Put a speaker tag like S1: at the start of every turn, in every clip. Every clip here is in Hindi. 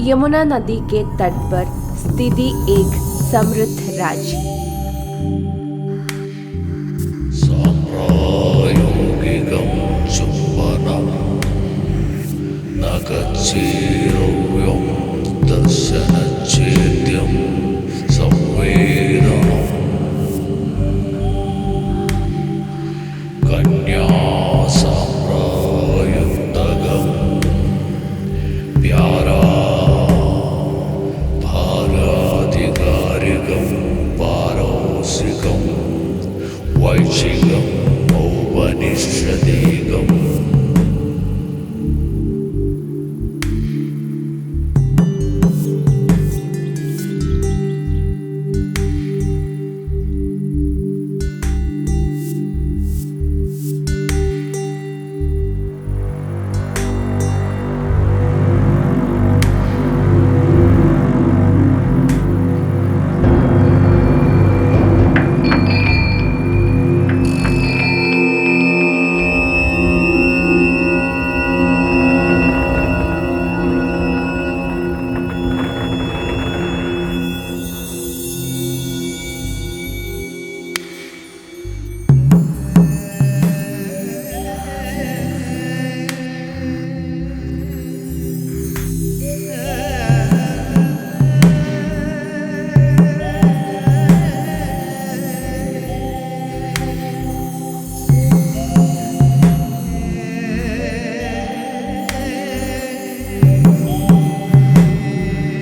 S1: यमुना नदी के तट पर स्थिति एक समृद्ध राज्य।
S2: साम्रायोगिकं चुम्बनं न गच्छेरव्यं दर्शनच्छेद्यं संवेदनम् कन्यासाम्रायुक्तगं प्यारा भागाधिकारिकं पारौसिकं वैशिकम् औपनिषदिकम्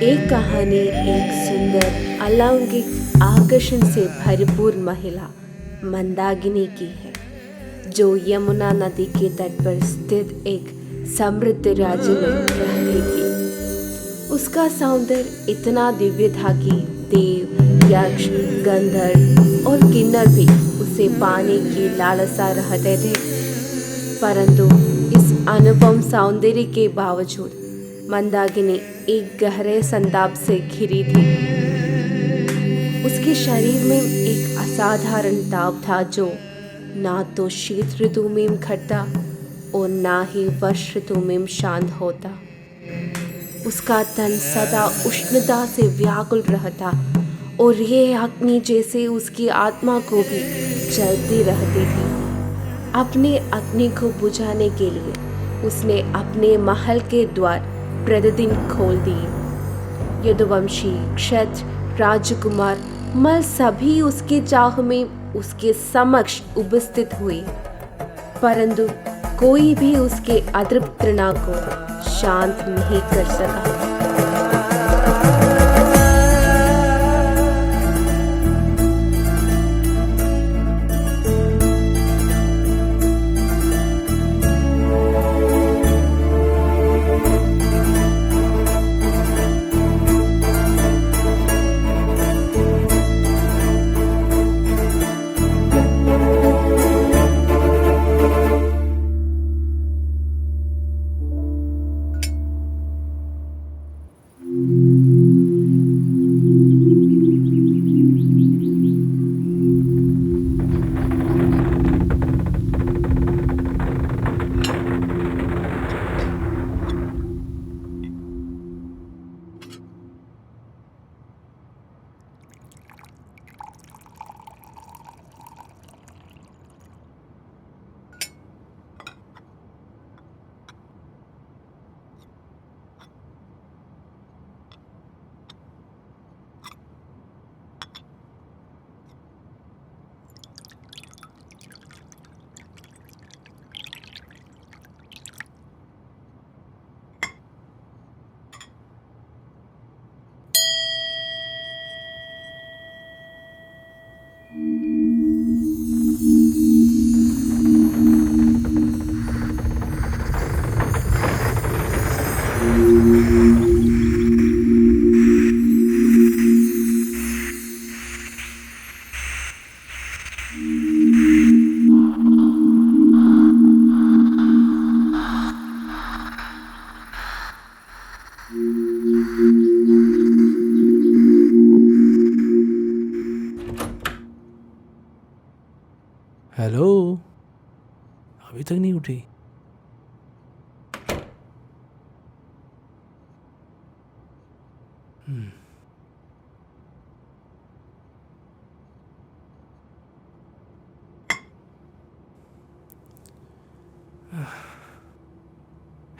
S1: एक कहानी एक सुंदर अलौकिक आकर्षण से भरपूर महिला मंदाकिनी की है, जो यमुना नदी के तट पर स्थित एक समृद्ध राज्य में रहती थी। उसका सौंदर्य इतना दिव्य था कि देव, यक्ष, गंधर्व और किन्नर भी उसे पाने की लालसा रखते थे। परंतु इस अनुपम सौंदर्य के बावजूद मंदाकिनी एक गहरे संताप से घिरी थी। उसके शरीर में एक असाधारण ताप था जो ना तो शीत ऋतु में घटता और ना ही वर्ष ऋतु में शांत होता। उसका तन सदा उष्णता से व्याकुल रहता और ये अग्नि जैसे उसकी आत्मा को भी जलती रहती थी। अपने अग्नि को बुझाने के लिए उसने अपने महल के द्वार प्रतिदिन खोल दिए। यदुवंशी, क्षत्र, राजकुमार मल सभी उसके चाह में उसके समक्ष उपस्थित हुए, परंतु कोई भी उसके अतृप्त तृष्णा को शांत नहीं कर सका।
S3: हेलो, अभी तक नहीं उठी?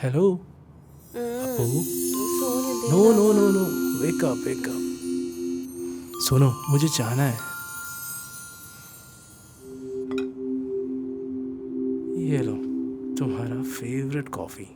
S3: हेलो अप्पू।
S1: सोने दे
S3: नो
S1: ना।
S3: No no no, wake up wake up. सुनो, मुझे जाना है। ये लो तुम्हारा फेवरेट कॉफी।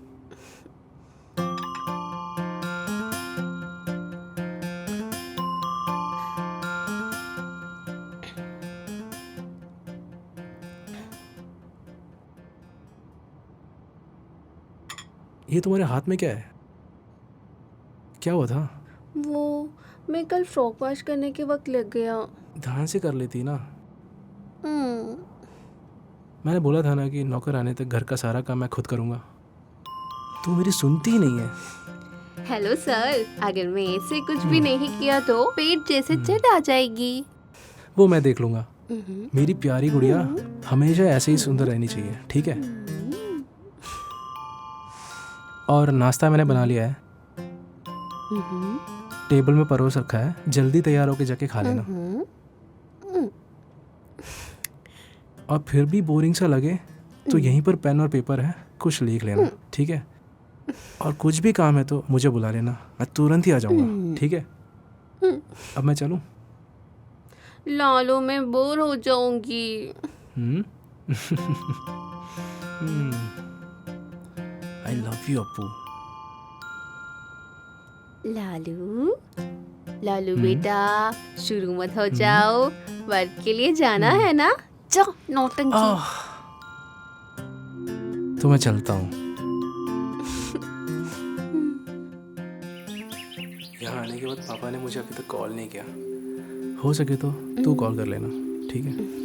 S3: ये तुम्हारे हाथ में क्या है? क्या हुआ था?
S1: वो मैं कल फ्रॉक वॉश करने के वक्त लग गया।
S3: ध्यान से कर लेती ना।
S1: हम्म,
S3: मैंने बोला था ना कि नौकर आने तक घर का सारा काम मैं खुद करूँगा। तू मेरी सुनती ही नहीं है।
S1: हेलो सर, अगर मैं ऐसे कुछ भी नहीं किया तो पेट जैसे चढ़ आ जाएगी।
S3: वो मैं देख लूँगा।
S1: हम्म,
S3: मेरी प्यारी गुड़िया हमेशा ऐसे ही सुंदर रहनी चाहिए, ठीक है? और नाश्ता मैंने बना लिया है,
S1: हम्म,
S3: टेबल में परोस रखा है। जल्दी तैयार होके जाके खा लेना।
S1: हम्म।
S3: और फिर भी बोरिंग सा लगे तो यहीं पर पेन और पेपर है, कुछ लिख लेना, ठीक है? और कुछ भी काम है तो मुझे बुला लेना, मैं तुरंत ही आ जाऊँगा, ठीक है? अब मैं चलूँ?
S1: लालो, मैं बोर हो जाऊंगी।
S3: I love you Appu.
S1: Lalu, Lalu बेटा, शुरू मत हो जाओ। वर्क के लिए जाना है ना? जाओ नौटंकी।
S3: तो मैं चलता हूँ। यहाँ आने के बाद पापा ने मुझे अभी तक कॉल नहीं किया। हो सके तो तू कॉल कर लेना, ठीक है?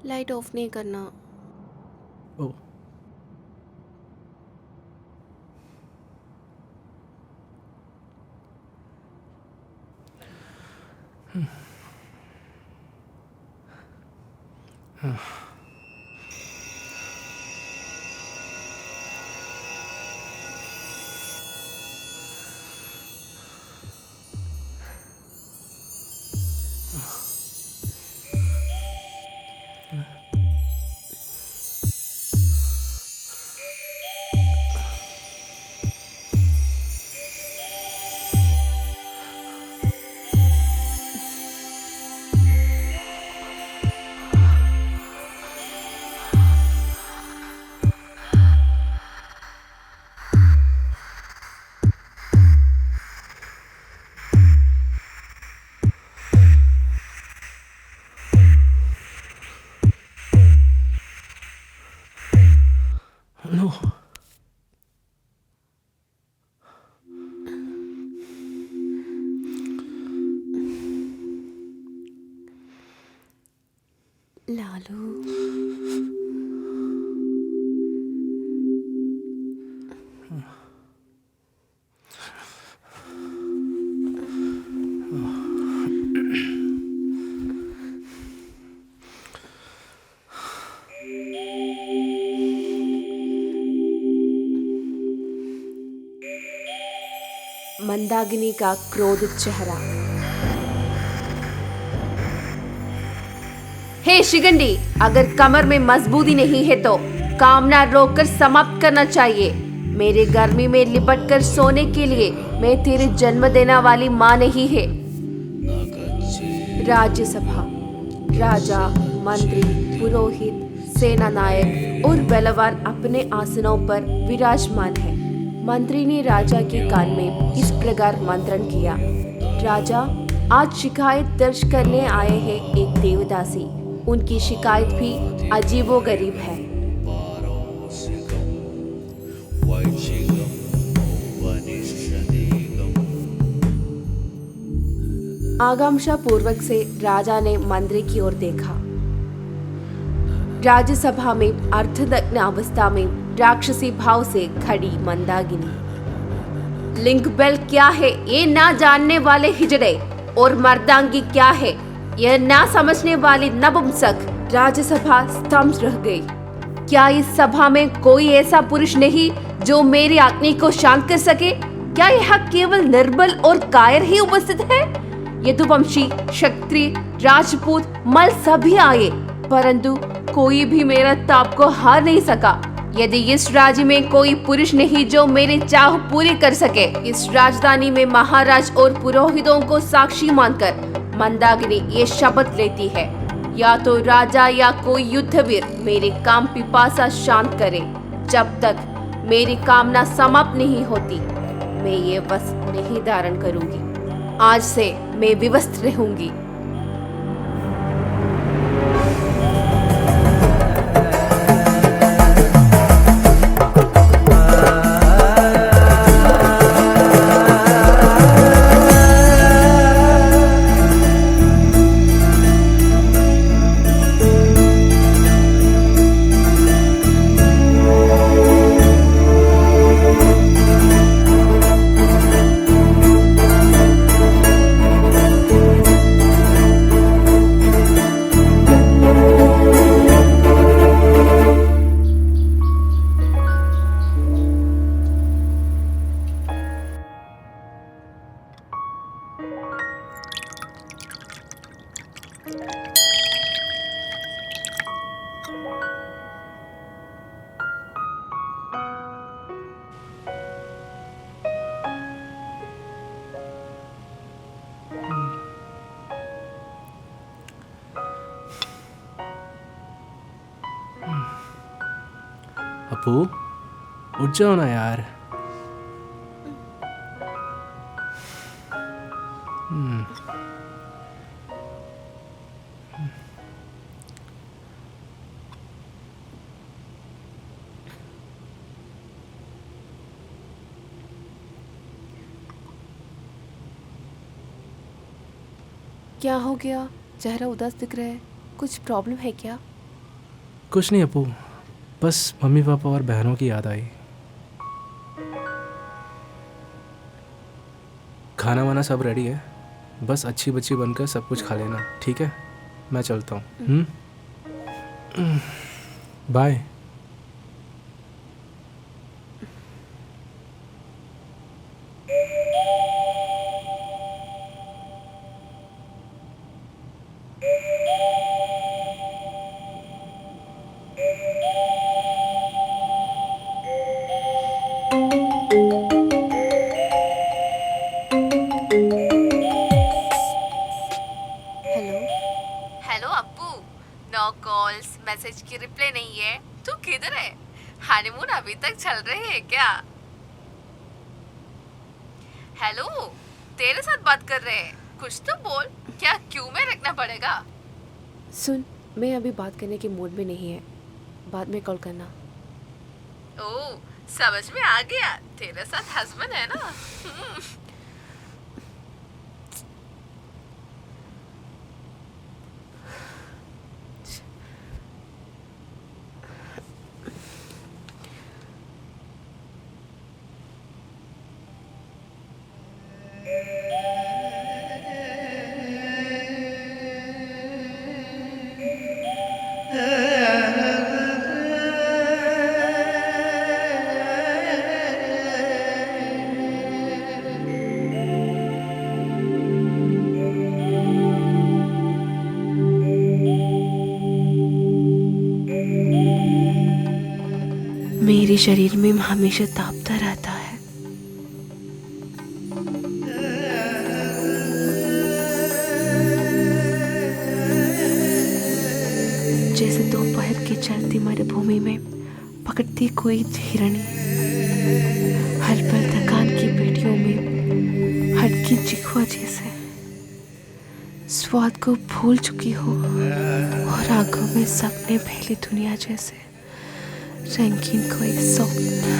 S1: लाइट ऑफ नहीं करना।
S3: Oh no.
S1: लालू, मंदाकिनी का क्रोधित चेहरा। हे शिगंडी, अगर कमर में मजबूती नहीं है तो कामना रोककर समाप्त करना चाहिए। मेरे गर्मी में लिपट कर सोने के लिए मैं तेरे जन्म देने वाली माँ नहीं है। राज्यसभा, राजा, मंत्री, पुरोहित, सेना नायक और बलवान अपने आसनों पर विराजमान है। मंत्री ने राजा के कान में इस प्रकार मंत्रण किया। राजा, आज शिकायत दर्ज करने आए हैं एक देवदासी। उनकी शिकायत भी अजीबोगरीब है। आकांक्षा पूर्वक से राजा ने मंत्री की ओर देखा। राज्यसभा में अर्धनग्न अवस्था में राक्षसी भाव से खड़ी मंदाकिनी। लिंग बेल क्या है ये ना जानने वाले हिजड़े, और मर्दांगी क्या है यह ना समझने वाली नपुंसक। राज्यसभा स्तब्ध रह गई। क्या इस सभा में कोई ऐसा पुरुष नहीं जो मेरी अग्नि को शांत कर सके? क्या यह केवल निर्बल और कायर ही उपस्थित है? यदुवंशी, क्षत्रिय, राजपूत, मल सभी आए, परंतु कोई भी मेरा ताप को हार नहीं सका। यदि इस राज्य में कोई पुरुष नहीं जो मेरी चाह पूरी कर सके, इस राजधानी में महाराज और पुरोहितों को साक्षी मानकर मंदाकिनी ये शपथ लेती है, या तो राजा या कोई युद्धवीर मेरे काम पिपासा शांत करे। जब तक मेरी कामना समाप्त नहीं होती, मैं ये वस्त्र नहीं धारण करूंगी। आज से मैं विवस्त्र रहूंगी।
S3: अपू, उठ जाओ ना यार।
S1: क्या हो गया? चेहरा उदास दिख रहा है। कुछ प्रॉब्लम है क्या?
S3: कुछ नहीं अपू, बस मम्मी पापा और बहनों की याद आई। खाना वाना सब रेडी है, बस अच्छी बच्ची बनकर सब कुछ खा लेना, ठीक है? मैं चलता हूँ। Bye.
S1: Hello Appu, no calls message की रिप्लाई नहीं है। तू किधर है? हनीमून अभी तक चल रहे हैं क्या? हेलो, तेरे साथ बात कर रहे हैं, कुछ तो बोल। क्या क्यों में रखना पड़ेगा? सुन, मैं अभी बात करने के मूड में नहीं है, बाद में कॉल करना। ओ, समझ में आ गया, तेरे साथ हस्बैंड है ना। मेरे शरीर में हमेशा तापता रहता है। जैसे दोपहर की चलती मरुभूमि में पकड़ती कोई हिरणी, हर पल थकान की पेटियों में हटकी जिह्वा जैसे स्वाद को भूल चुकी हो, और आंखों में सपने फैली दुनिया जैसे रंगीन कोई स्वप्न।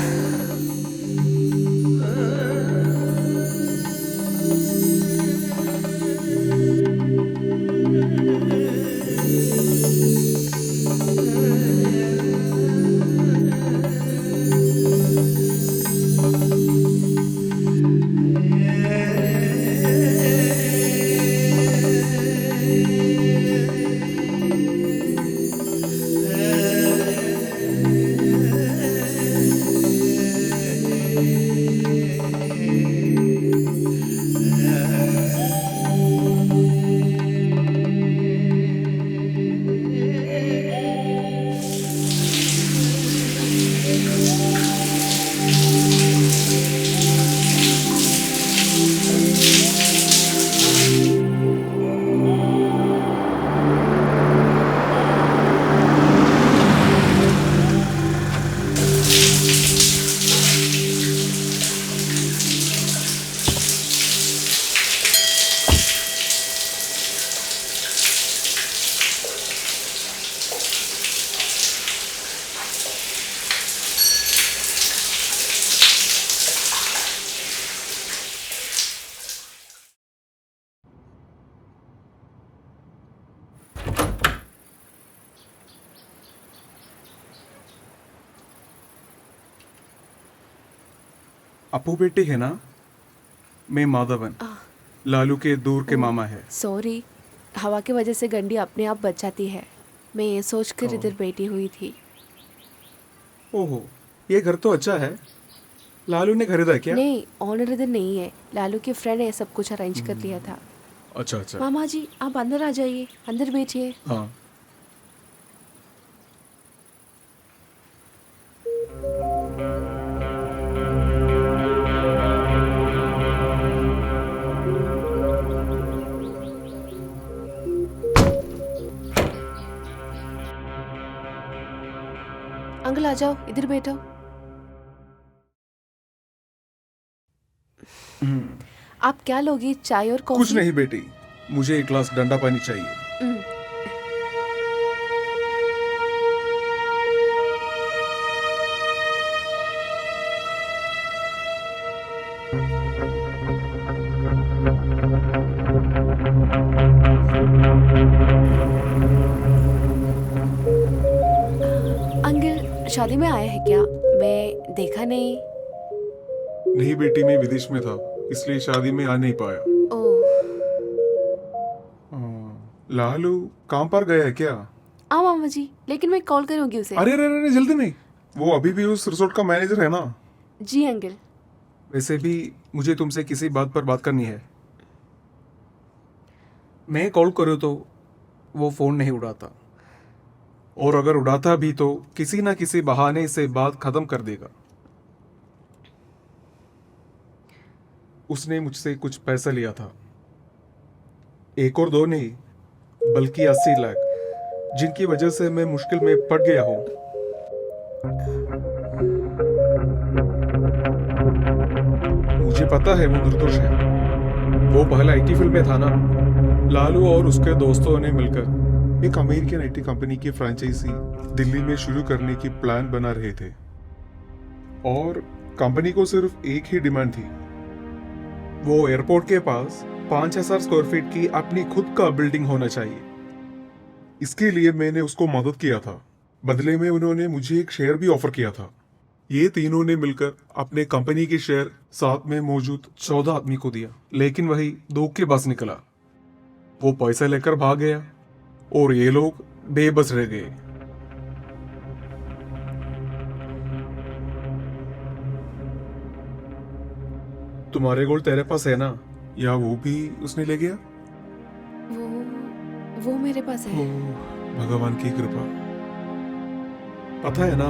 S4: अपू बेटी है ना? मैं माधवन, लालू के दूर के मामा है।
S1: सॉरी, हवा की वजह से गंडी अपने आप बच जाती है। मैं ये सोचकर इधर बैठी हुई थी।
S4: ओहो, ये घर तो अच्छा है। लालू ने खरीदा क्या?
S1: नहीं, ऑनर इधर नहीं है। लालू के फ्रेंड ने सब कुछ अरेंज कर लिया था।
S4: अच्छा अच्छा।
S1: मामा जी, आप अंदर आ जाइए, अंदर बैठिए।
S4: हाँ।
S1: अंकल आ जाओ, इधर बैठो। आप क्या लोगी, चाय और कॉफी?
S4: कुछ नहीं बेटी, मुझे एक गिलास ठंडा पानी चाहिए।
S1: अंकल शादी में आया है क्या? मैं देखा नहीं।
S4: नहीं बेटी, मैं विदेश में था, इसलिए शादी में आ नहीं पाया।
S1: ओह,
S4: लालू काम पर गया है क्या?
S1: हाँ मामा जी, लेकिन मैं कॉल करूंगी उसे।
S4: अरे अरे अरे, जल्दी नहीं, वो अभी भी उस रिसोर्ट का मैनेजर है ना।
S1: जी अंकल।
S4: वैसे भी मुझे तुमसे किसी बात पर बात करनी है। मैं कॉल करूँ तो वो फ़ोन नहीं उठाता, और अगर उठाता भी तो किसी ना किसी बहाने से बात खत्म कर देगा। उसने मुझसे कुछ पैसा लिया था, 1 और 2 नहीं बल्कि 80 लाख, जिनकी वजह से मैं मुश्किल में पड़ गया हूँ। मुझे पता है वो निर्दोष है। वो पहले आईटी फील्ड में था ना। लालू और उसके दोस्तों ने मिलकर एक अमेरिकन आईटी कंपनी की फ्रेंचाइजी दिल्ली में शुरू करने की प्लान बना रहे थे। और कंपनी को सिर्फ एक ही डिमांड थी, वो एयरपोर्ट के पास 5000 स्क्वायर फीट की अपनी खुद का बिल्डिंग होना चाहिए। इसके लिए मैंने उसको मदद किया था। बदले में उन्होंने मुझे एक शेयर भी ऑफर किया था। ये तीनों ने मिलकर अपने कंपनी के शेयर साथ में मौजूद 14 आदमी को दिया, लेकिन वही धोखेबाज निकला। वो पैसा लेकर भाग गया और ये लोग बेबस रह गए। तुम्हारे गोल्ड तेरे पास है ना, या वो भी उसने ले गया?
S1: वो मेरे पास है।
S4: भगवान की कृपा। पता है ना,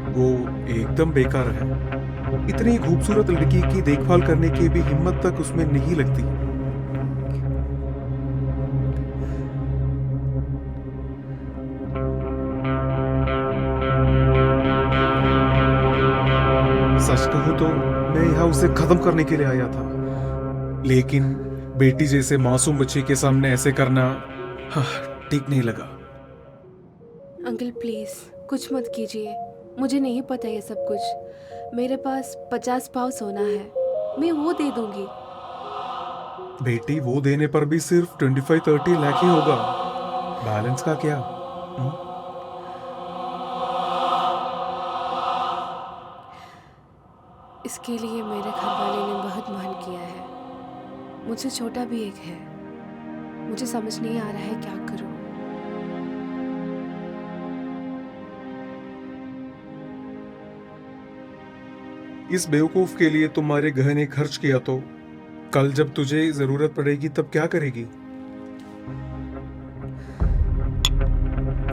S4: वो एकदम बेकार है। इतनी खूबसूरत लड़की की देखभाल करने की भी हिम्मत तक उसमें नहीं लगती। सच कहूं तो मैं यहाँ उसे खत्म करने के लिए आया था, लेकिन बेटी जैसे मासूम बच्चे के सामने ऐसे करना ठीक नहीं लगा।
S1: अंकल प्लीज कुछ मत कीजिए, मुझे नहीं पता ये सब कुछ। मेरे पास 50 पाव सोना है, मैं वो दे दूंगी।
S4: बेटी, वो देने पर भी सिर्फ 25-30 लाख ही होगा। बैलेंस का क्या?
S1: इसके लिए मेरे घर वाले ने बहुत मान किया है। मुझसे छोटा भी एक है। मुझे समझ नहीं आ रहा है क्या करूं।
S4: इस बेवकूफ के लिए तुम्हारे गहने खर्च किया तो कल जब तुझे जरूरत पड़ेगी तब क्या करेगी?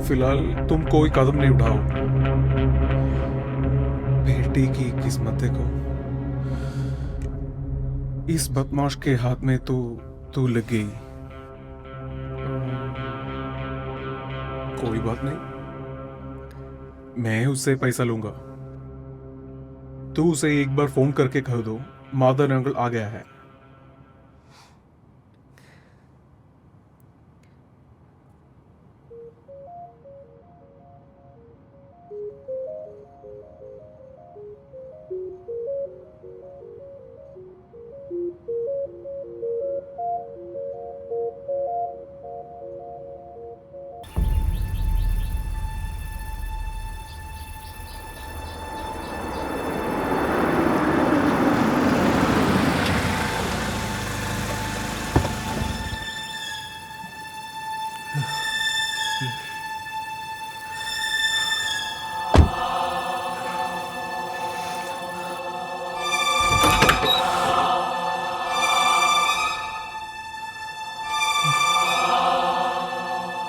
S4: फिलहाल तुम कोई कदम नहीं उठाओ। बेटी की किस्मत देखो, इस बदमाश के हाथ में तो तू लग गई। कोई बात नहीं, मैं उससे पैसा लूंगा। तू उसे एक बार फोन करके कह दो मादर अंकल आ गया है।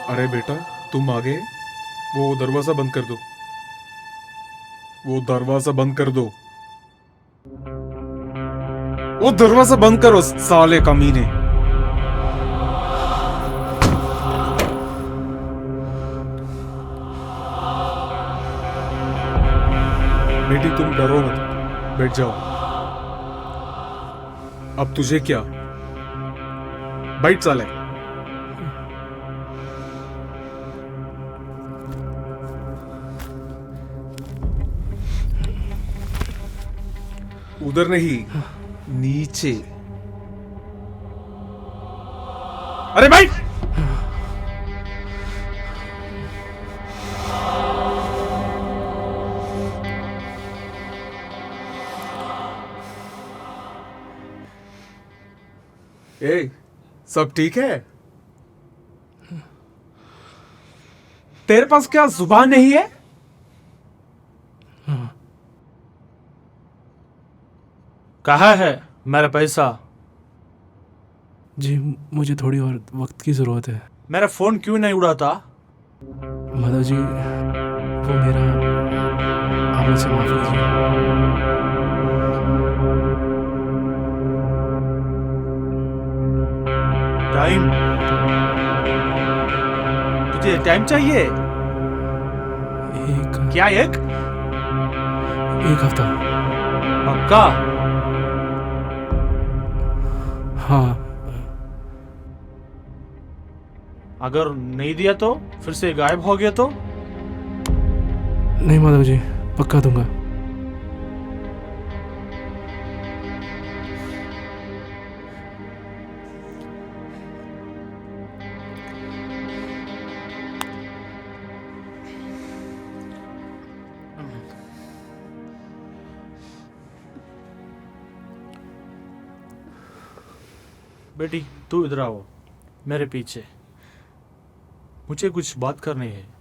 S4: अरे बेटा, तुम आ गए। वो दरवाजा बंद कर दो। वो दरवाजा बंद कर दो। वो दरवाजा बंद करो साले कमीने। बेटी तुम डरो मत, बैठ जाओ। अब तुझे क्या? बैठ साले। उधर नहीं, नीचे। अरे भाई, ए, सब ठीक है? तेरे पास क्या जुबान नहीं है?
S5: कहाँ है मेरा पैसा?
S3: जी मुझे थोड़ी और वक्त की ज़रूरत है।
S5: मेरा फोन क्यों नहीं उड़ाता?
S3: माधव जी, वो मेरा, आप मुझसे माफ कीजिए।
S5: टाइम? तुझे टाइम चाहिए? क्या एक
S3: हफ्ता?
S5: पक्का?
S3: हाँ।
S5: अगर नहीं दिया तो? फिर से गायब हो गया तो?
S3: नहीं माधव जी, पक्का दूंगा।
S5: बेटी तू इधर आओ, मेरे पीछे। मुझे कुछ बात करनी है।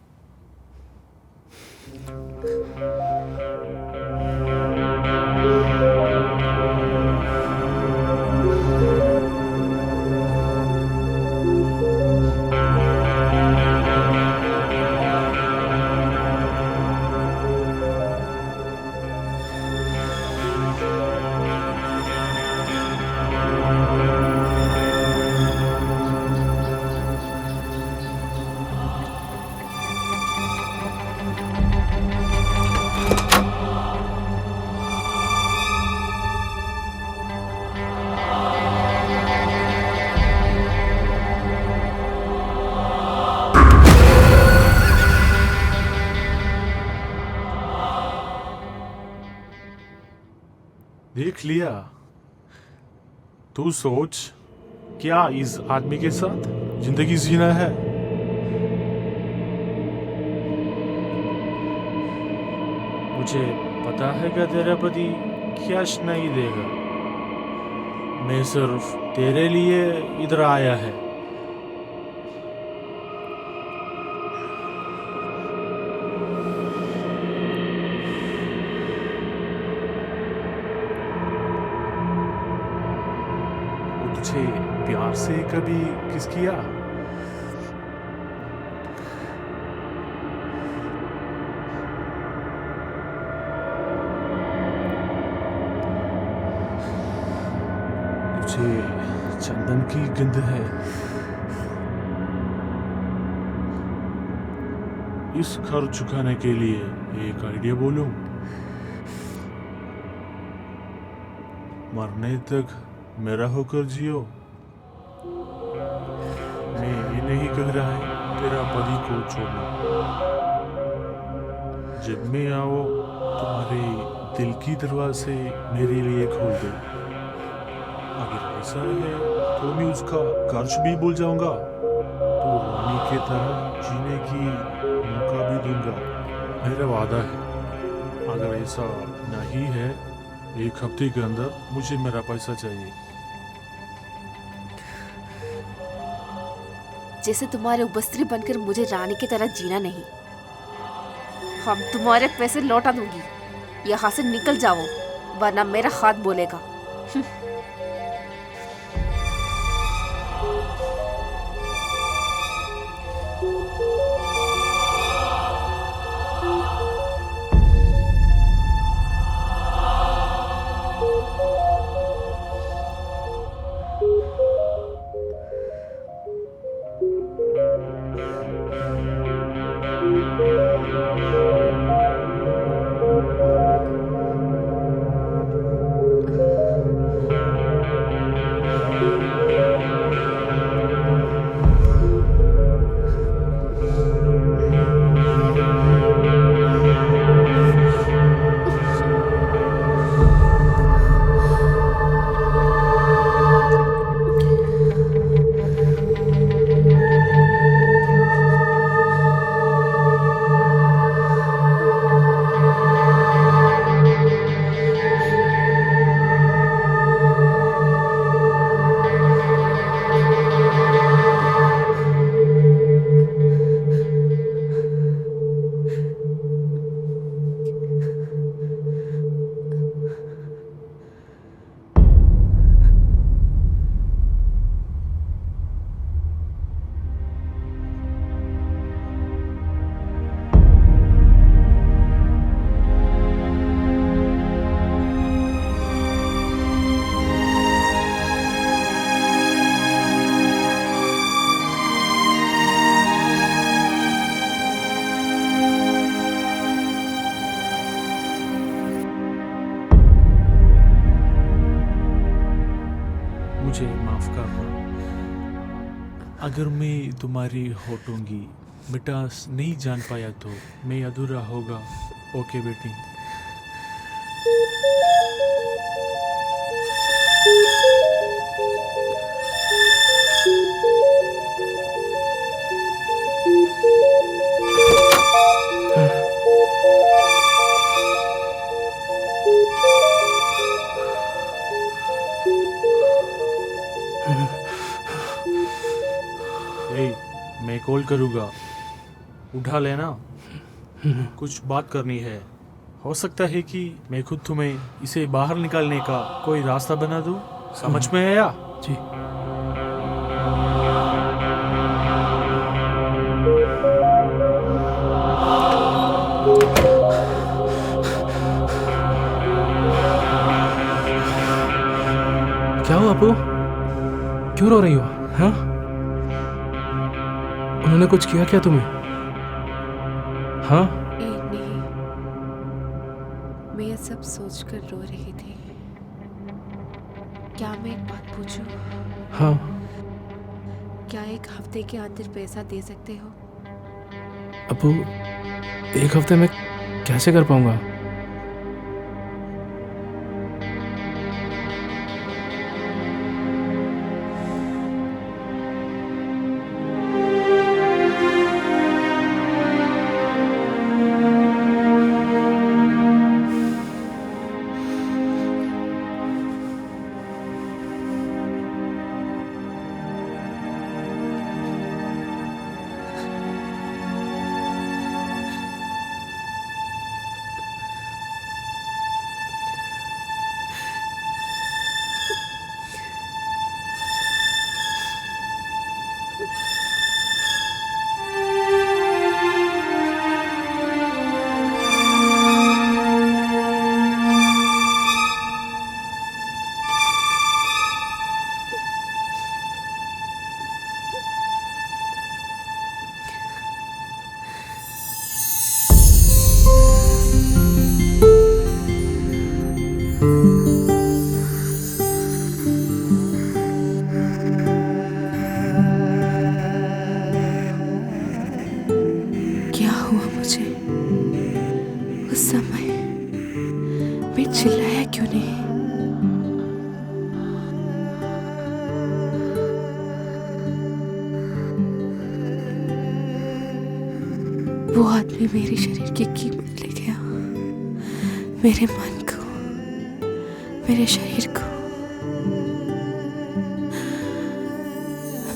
S5: देख लिया? तू सोच, क्या इस आदमी के साथ जिंदगी जीना है? मुझे पता है कि तेरा पति कैश नहीं देगा। मैं सिर्फ तेरे लिए इधर आया है। तुझे प्यार से कभी किस किया? तुझे चंदन की गंध है। इस घर चुकाने के लिए एक आइडिया बोलूं? मरने तक मेरा होकर जियो। मैं ये नहीं कह रहा है तेरा पति को छोड़ना। जब मैं आओ तुम्हारे दिल की दरवाजे मेरे लिए खोल दो। अगर ऐसा है तो मैं उसका कर्ज भी भूल जाऊंगा, तो रानी की तरह जीने की मौका भी दूंगा। मेरा वादा है। अगर ऐसा नहीं है, एक हफ्ते के अंदर मुझे मेरा पैसा चाहिए।
S1: जैसे तुम्हारे उपस्त्री बनकर मुझे रानी की तरह जीना नहीं। हम तुम्हारे पैसे लौटा दूंगी। यहाँ से निकल जाओ, वरना मेरा हाथ बोलेगा।
S5: मुझे माफ करना। अगर मैं तुम्हारी होठों की मिठास नहीं जान पाया तो मैं अधूरा होगा। ओके बेटी। कॉल करूँगा, उठा लेना। कुछ बात करनी है। हो सकता है कि मैं खुद तुम्हें इसे बाहर निकालने का कोई रास्ता बना दूँ। समझ में आया?
S3: जी। क्या हुआ अपू? क्यों रो रही हो? हाँ? उन्होंने कुछ किया क्या तुम्हें? हाँ?
S1: नहीं, मैं ये सब सोचकर रो रही थी। क्या मैं एक बात पूछूं?
S3: हाँ।
S1: क्या एक हफ्ते के अंदर पैसा दे सकते हो?
S3: अपू, एक हफ्ते में कैसे कर पाऊंगा?
S1: क्या हुआ मुझे? उस समय मैं चिल्लाया क्यों नहीं? वो आदमी मेरे शरीर की कीमत ले गया, मेरे मन को, मेरे शरीर को,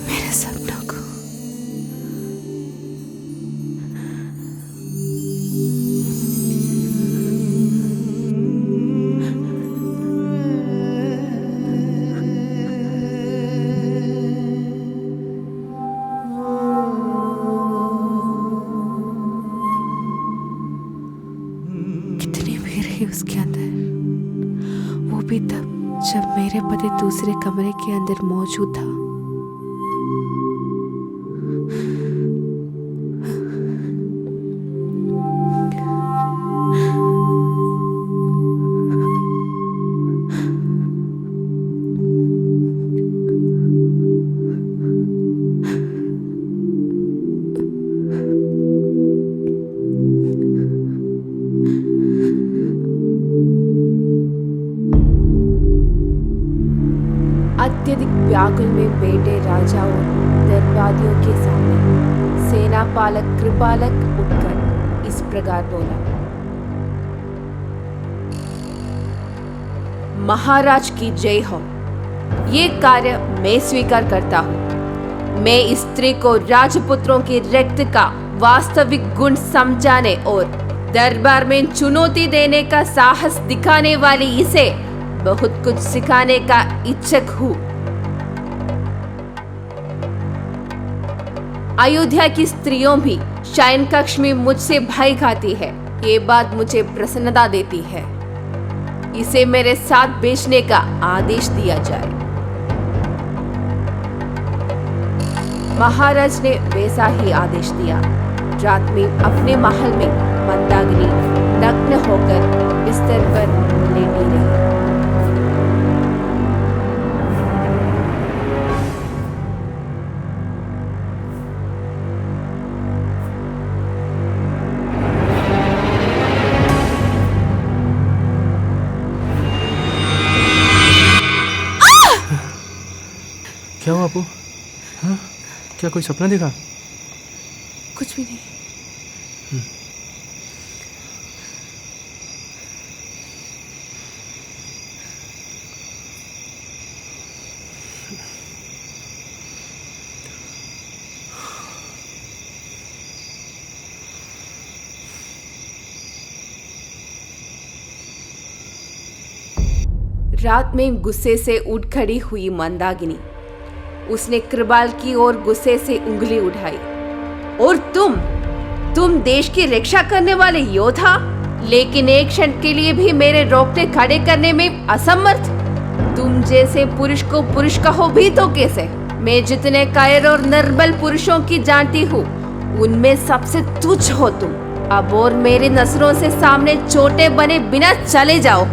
S1: मेरे सपनों को। कितनी भीड़ है उसके अंदर, वो भी तब जब मेरे पति दूसरे कमरे के अंदर मौजूद था। अत्यधिक व्याकुल में बेटे राजा और दरबारियों के सामने सेना पालक कृपालक उठकर इस प्रकार बोला, महाराज की जय हो। ये कार्य मैं स्वीकार करता हूँ। मैं इस स्त्री को राजपुत्रों के रक्त का वास्तविक गुण समझाने और दरबार में चुनौती देने का साहस दिखाने वाली इसे बहुत कुछ सिखाने का इच्छुक हूँ। अयोध्या की स्त्रियों भी शयन कक्ष में मुझसे भय खाती है। ये बात मुझे प्रसन्नता देती है। इसे मेरे साथ बेचने का आदेश दिया जाए। महाराज ने वैसा ही आदेश दिया। रात में अपने महल में मंदाकिनी नग्न होकर बिस्तर पर लेटी रही।
S3: क्या हुआ अपू? हाँ? क्या कोई सपना देखा?
S1: कुछ भी नहीं। रात में गुस्से से उठ खड़ी हुई मंदाकिनी। उसने कृपाल की ओर गुस्से से उंगली उठाई। और तुम देश की रक्षा करने वाले योद्धा, लेकिन एक क्षण के लिए भी मेरे रोकने खड़े करने में असमर्थ। तुम जैसे पुरुष को पुरुष कहो भी तो कैसे? मैं जितने कायर और निर्बल पुरुषों की जानती हूँ, उनमें सबसे तुच्छ हो तुम। अब और मेरी नजरों से सामने छोटे बने बिना चले जाओ।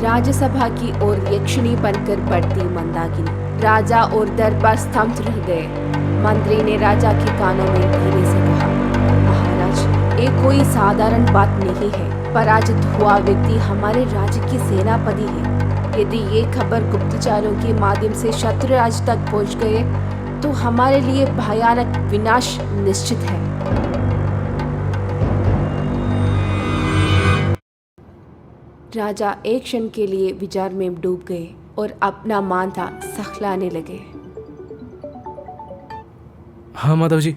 S1: राज्यसभा की ओर यक्षिणी बनकर बढ़ती मंदाकिनी। राजा और दरबार स्तब्ध रह गए। मंत्री ने राजा के कानों में धीरे से कहा, महाराज, ये कोई साधारण बात नहीं है। पराजित हुआ व्यक्ति हमारे राज्य की सेनापति है। यदि ये खबर गुप्तचरों के माध्यम से शत्रुराज तक पहुंच गए तो हमारे लिए भयानक विनाश निश्चित है। राजा एक क्षण के लिए विचार में डूब गए और अपना माथा सहलाने लगे।
S3: हाँ माधव जी।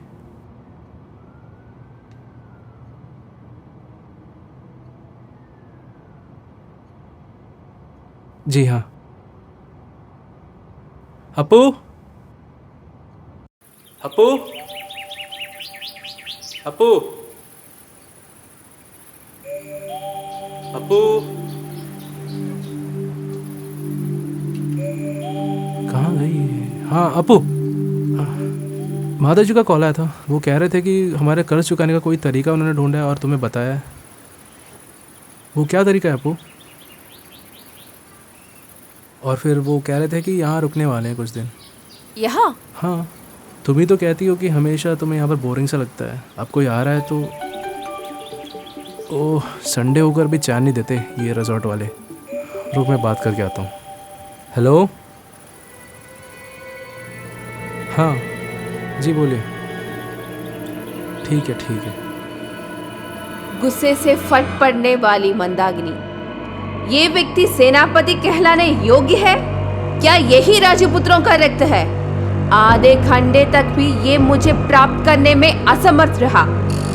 S3: जी हाँ। अपू, अपू, अपू, अपू, कहाँ गई? हाँ अपू, माधव जी का कॉल आया था। वो कह रहे थे कि हमारे कर्ज चुकाने का कोई तरीका उन्होंने ढूंढा है और तुम्हें बताया है। वो क्या तरीका है अपू? और फिर वो कह रहे थे कि यहाँ रुकने वाले हैं कुछ दिन।
S1: यहाँ?
S3: हाँ, तुम ही तो कहती हो कि हमेशा तुम्हें यहाँ पर बोरिंग सा लगता है। अब कोई आ रहा है तो ओह, संडे होकर भी चैन नहीं देते ये रिजॉर्ट वाले। रुक, मैं बात करके आता हूँ। हेलो, हाँ जी बोलिए। ठीक है ठीक है।
S1: गुस्से से फट पड़ने वाली मंदाकिनी, ये व्यक्ति सेनापति कहलाने योग्य है? क्या यही राजपुत्रों का रक्त है? आधे घंटे तक भी ये मुझे प्राप्त करने में असमर्थ रहा।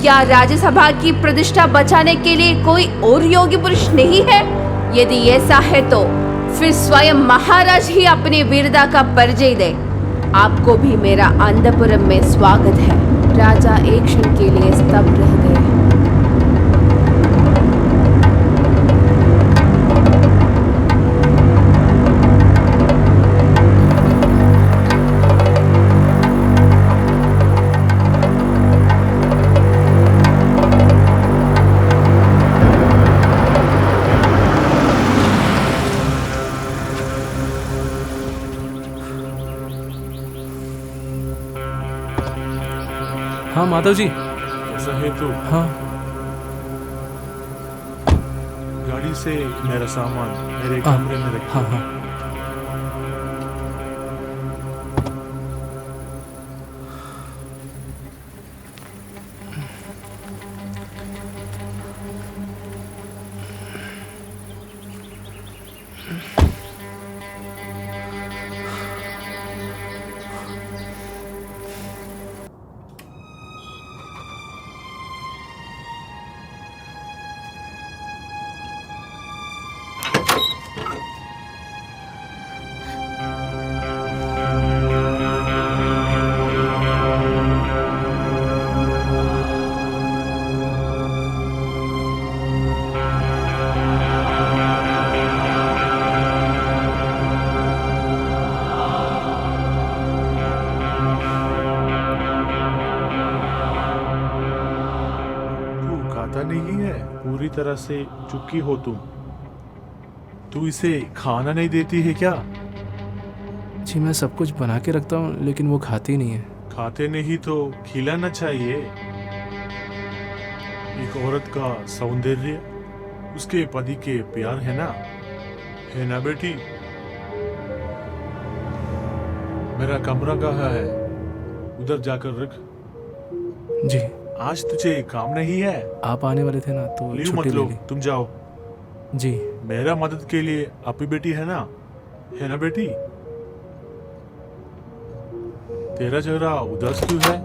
S1: क्या राज्यसभा की प्रतिष्ठा बचाने के लिए कोई और योग्य पुरुष नहीं है? यदि ऐसा है तो फिर स्वयं महाराज ही अपनी वीरता का परिचय दे। आपको भी मेरा अंतपुरम में स्वागत है। राजा एक क्षण के लिए स्तब्ध रह गए।
S3: हाँ माधव जी।
S5: कैसा है तू?
S3: हाँ
S5: गाड़ी से मेरा सामान मेरे
S3: हाँ,
S5: कमरे में रख।
S3: हाँ हाँ।
S5: खाता नहीं है, पूरी तरह से चुकी हो तुम। तू इसे खाना नहीं देती है क्या?
S3: जी मैं सब कुछ बना के रखता हूँ लेकिन वो खाती नहीं है।
S5: खाते नहीं तो खिलाना चाहिए। एक औरत का सौंदर्य उसके पति के प्यार है ना बेटी? मेरा कमरा कहाँ है? उधर जाकर रख।
S3: जी
S5: आज तुझे काम नहीं है?
S3: आप आने वाले थे ना तो
S5: लीव मत
S3: छुट्टी
S5: लो,
S3: ले ली।
S5: तुम जाओ।
S3: जी
S5: मेरा मदद के लिए अपनी बेटी है ना बेटी? तेरा चेहरा उदास क्यों है?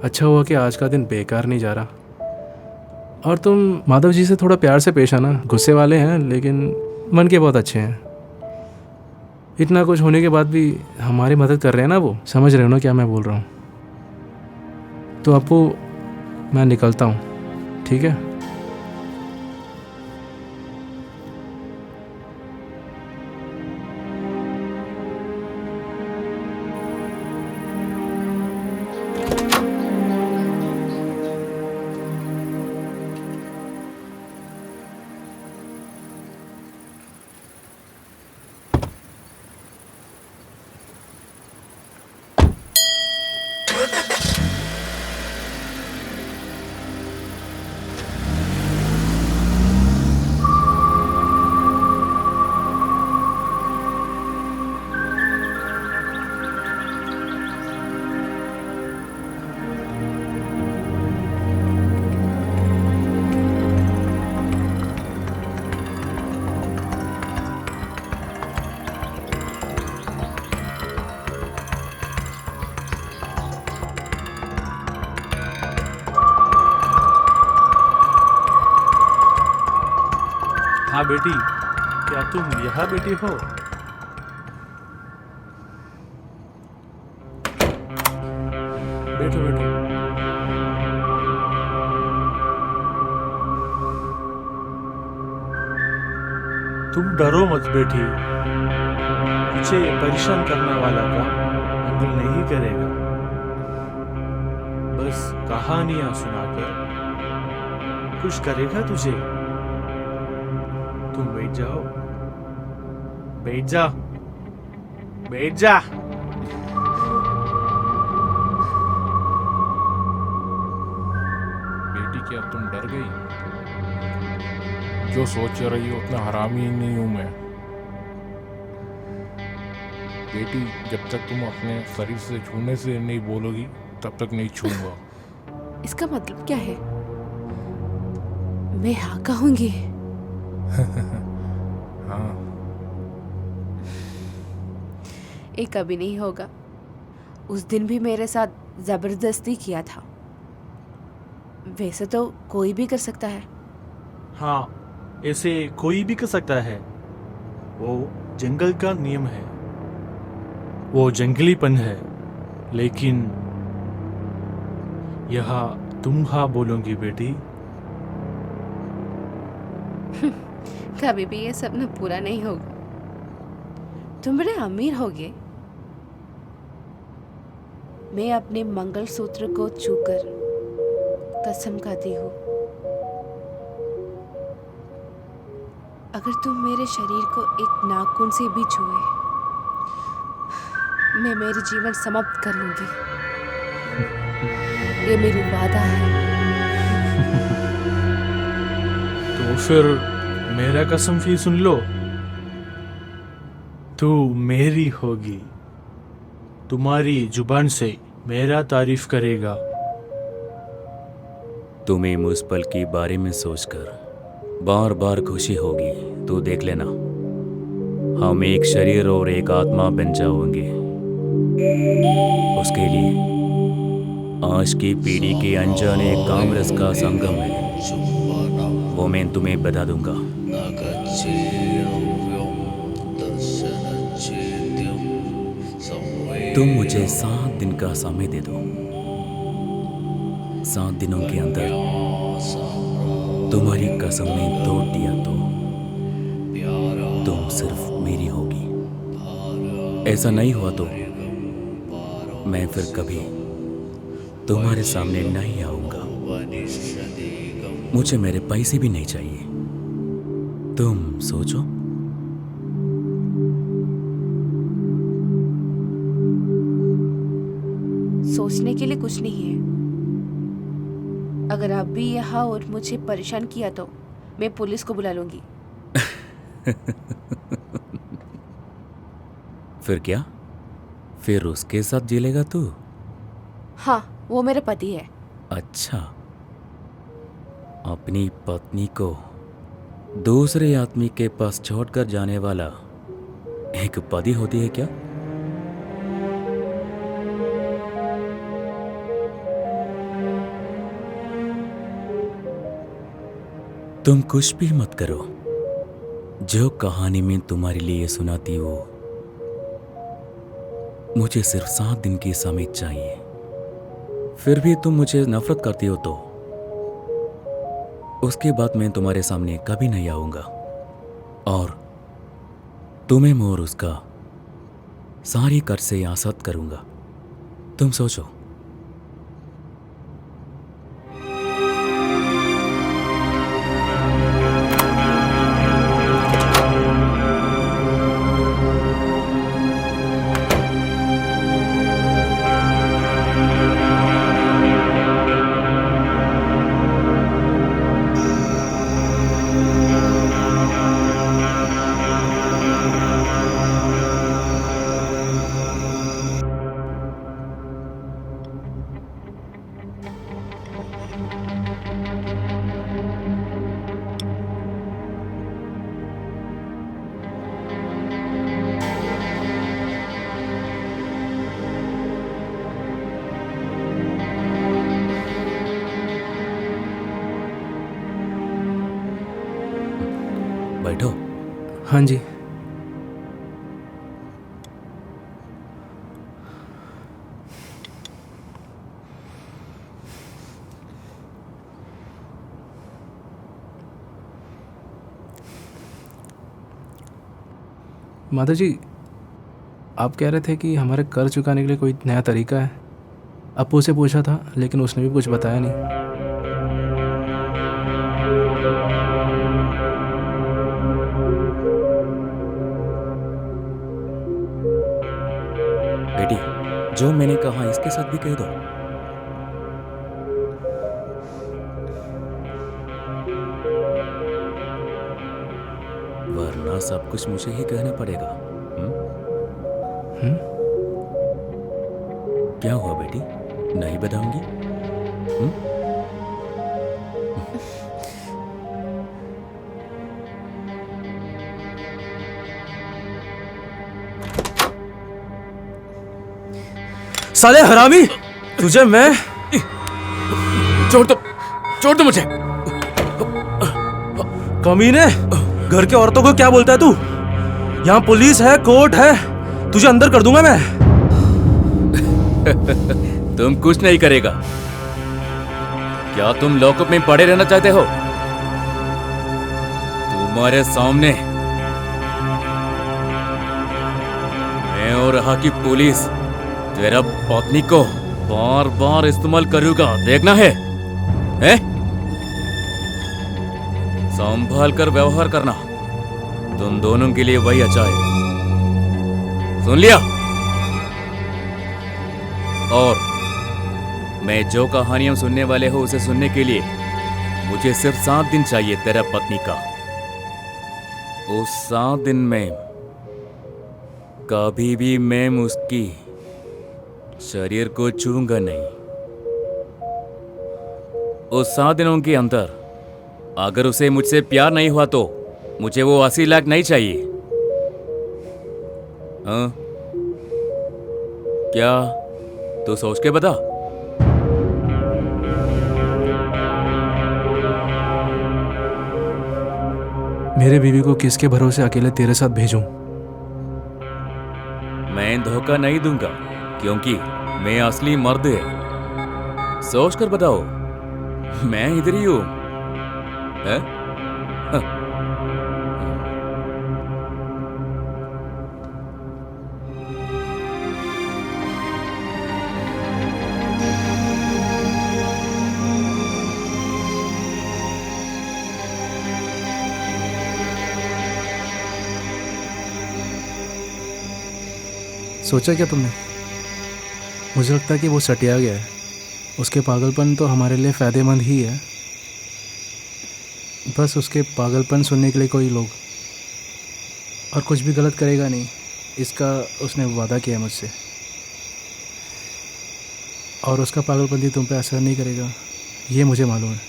S3: अच्छा हुआ कि आज का दिन बेकार नहीं जा रहा। और तुम माधव जी से थोड़ा प्यार से पेश आना। गुस्से वाले हैं लेकिन मन के बहुत अच्छे हैं। इतना कुछ होने के बाद भी हमारी मदद कर रहे हैं ना वो। समझ रहे हो ना क्या मैं बोल रहा हूँ? तो अपू मैं निकलता हूँ, ठीक है?
S5: हाँ बेटी, क्या तुम यहाँ बेटी हो? बैठो बैठो। तुम डरो मत बेटी, मुझे परेशान करने वाला काम अंकल नहीं करेगा। बस कहानियां सुनाकर खुश करेगा तुझे। तुम बैठ जाओ, बैठ जा, बैठ जा।
S2: बेटी क्या तुम डर गई? जो सोच रही हो उतना हरामी नहीं हूं मैं। बेटी जब तक तुम अपने शरीर से छूने से नहीं बोलोगी तब तक नहीं छूंगा।
S1: इसका मतलब क्या है? मैं हाँ कहूंगी?
S2: हाँ।
S1: ये कभी नहीं होगा। उस दिन भी मेरे साथ जबरदस्ती किया था। वैसे तो कोई भी कर सकता है।
S5: हाँ, ऐसे कोई भी कर सकता है। वो जंगल का नियम है, वो जंगलीपन है। लेकिन यहाँ तुम हाँ बोलोगी बेटी?
S1: कभी भी ये सपना पूरा नहीं होगा। तुम बड़े अमीर होगे। मैं अपने मंगलसूत्र को छूकर कसम खाती हूँ, अगर तुम मेरे शरीर को एक नाखून से भी छुए, मैं मेरी जीवन समाप्त कर लूंगी। ये मेरी वादा है।
S5: तो फिर मेरा कसम भी सुन लो। तू मेरी होगी, तुम्हारी जुबान से मेरा तारीफ करेगा।
S6: तुम्हें मुझ पल के बारे में सोचकर बार बार खुशी होगी। तो देख लेना, हम एक शरीर और एक आत्मा बन जाओगे। उसके लिए आज की पीढ़ी के अनजाने कामरस का संगम है, वो मैं तुम्हें बता दूंगा। तुम मुझे 7 दिन का समय दे दो। 7 दिनों के अंदर तुम्हारी कसम ने तोड़ दिया तो तुम सिर्फ मेरी होगी। ऐसा नहीं हुआ तो मैं फिर कभी तुम्हारे सामने नहीं आऊंगा। मुझे मेरे पैसे भी नहीं चाहिए। तुम सोचो।
S1: सोचने के लिए कुछ नहीं है। अगर आप भी यहाँ और मुझे परेशान किया तो मैं पुलिस को बुला लूंगी।
S6: फिर क्या? फिर उसके साथ जिलेगा तू?
S1: हाँ, वो मेरा पति है।
S6: अच्छा, अपनी पत्नी को दूसरे आदमी के पास छोड़कर जाने वाला एक पति होती है क्या? तुम कुछ भी मत करो, जो कहानी में तुम्हारे लिए सुनाती हो, मुझे सिर्फ 7 दिन की समय चाहिए। फिर भी तुम मुझे नफरत करती हो तो उसके बाद मैं तुम्हारे सामने कभी नहीं आऊंगा और तुम्हें और उसका सारी कर्ज से आजाद करूंगा। तुम सोचो। बैठो।
S3: हाँ जी। माता जी, आप कह रहे थे कि हमारे कर्ज चुकाने के लिए कोई नया तरीका है। अपू से पूछा था लेकिन उसने भी कुछ बताया नहीं।
S6: बेटी, जो मैंने कहा इसके साथ भी कह दो। वरना सब कुछ मुझे ही कहना पड़ेगा। क्या हुआ बेटी, नहीं बताऊंगी?
S3: साले हरामी, तुझे मैं
S6: छोड़ दो मुझे।
S3: कमीने, घर के औरतों को क्या बोलता है तू? यहाँ पुलिस है, कोर्ट है, तुझे अंदर कर दूंगा मैं।
S6: तुम कुछ नहीं करेगा। क्या तुम लॉकअप में पड़े रहना चाहते हो? तुम्हारे सामने मैं और यहाँ की पुलिस तेरा पत्नी को बार बार इस्तेमाल करूंगा, देखना है? संभाल कर व्यवहार करना, तुम दोनों के लिए वही अच्छा है। सुन लिया? और मैं जो कहानियां सुनने वाले हो उसे सुनने के लिए मुझे सिर्फ 7 दिन चाहिए तेरा पत्नी का। उस 7 दिन में कभी भी मैं उसकी शरीर को छूंगा नहीं। उस 7 दिनों के अंदर अगर उसे मुझसे प्यार नहीं हुआ तो मुझे वो 80 लाख नहीं चाहिए। हाँ? क्या तू सोच के बता।
S3: मेरे बीवी को किसके भरोसे अकेले तेरे साथ भेजूं?
S6: मैं धोखा नहीं दूंगा क्योंकि मैं असली मर्द है। सोच कर बताओ, मैं इधर ही हूं।
S3: सोचा क्या तुमने? मुझे लगता है कि वो सटिया गया है। उसके पागलपन तो हमारे लिए फ़ायदेमंद ही है। बस उसके पागलपन सुनने के लिए कोई लोग, और कुछ भी गलत करेगा नहीं, इसका उसने वादा किया मुझसे। और उसका पागलपन भी तुम पे असर नहीं करेगा, ये मुझे मालूम है।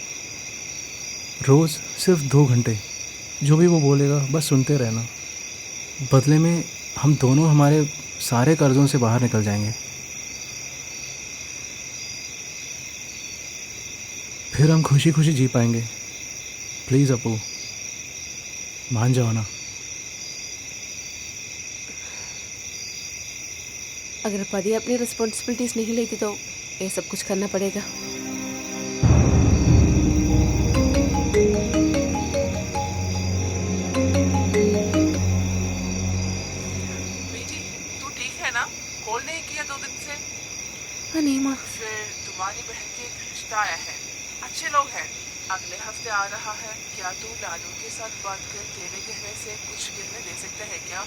S3: रोज़ सिर्फ 2 घंटे जो भी वो बोलेगा बस सुनते रहना। बदले में हम दोनों हमारे सारे कर्ज़ों से बाहर निकल जाएंगे। फिर हम खुशी खुशी जी पाएंगे। प्लीज़ अपू, मान जाओ ना।
S1: अगर पति अपनी रिस्पॉन्सिबिलिटीज नहीं लेती तो ये सब कुछ करना पड़ेगा।
S7: बेटी, तू ठीक है ना? कॉल नहीं किया 2 दिन से।
S1: हाँ नहीं माँ।
S7: फिर तुम्हारी बहन के एक रिश्ता आया है, अच्छे लोग हैं, अगले हफ्ते आ रहा है। क्या तू लालू के साथ बात कर तेरे गहने से कुछ गिरने दे सकते हैं क्या?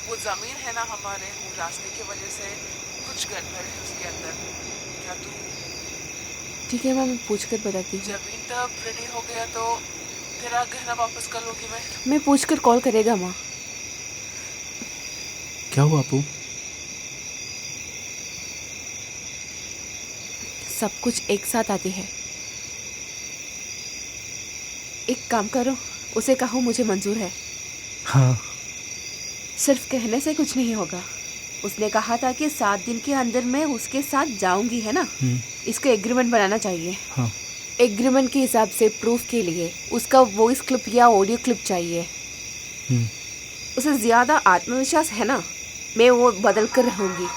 S7: वो जमीन है ना हमारे, वो रास्ते की वजह से कुछ गड़बड़ है उसके अंदर। क्या तू
S1: ठीक है माँ, मैं पूछ कर बताती हूँ।
S7: जमीन तब रेडी हो गया तो तेरा गहना वापस कर लूँगी मैं।
S1: पूछ कर कॉल करेगा माँ।
S3: क्या हुआ अपू?
S1: सब कुछ एक साथ आती है। एक काम करो, उसे कहो मुझे मंजूर है।
S3: हाँ,
S1: सिर्फ कहने से कुछ नहीं होगा। उसने कहा था कि 7 दिन के अंदर मैं उसके साथ जाऊंगी, है ना? इसको एग्रीमेंट बनाना चाहिए।
S3: हाँ।
S1: एग्रीमेंट के हिसाब से प्रूफ के लिए उसका वॉइस क्लिप या ऑडियो क्लिप चाहिए। उसे ज़्यादा आत्मविश्वास है ना, मैं वो बदल कर रहूँगी।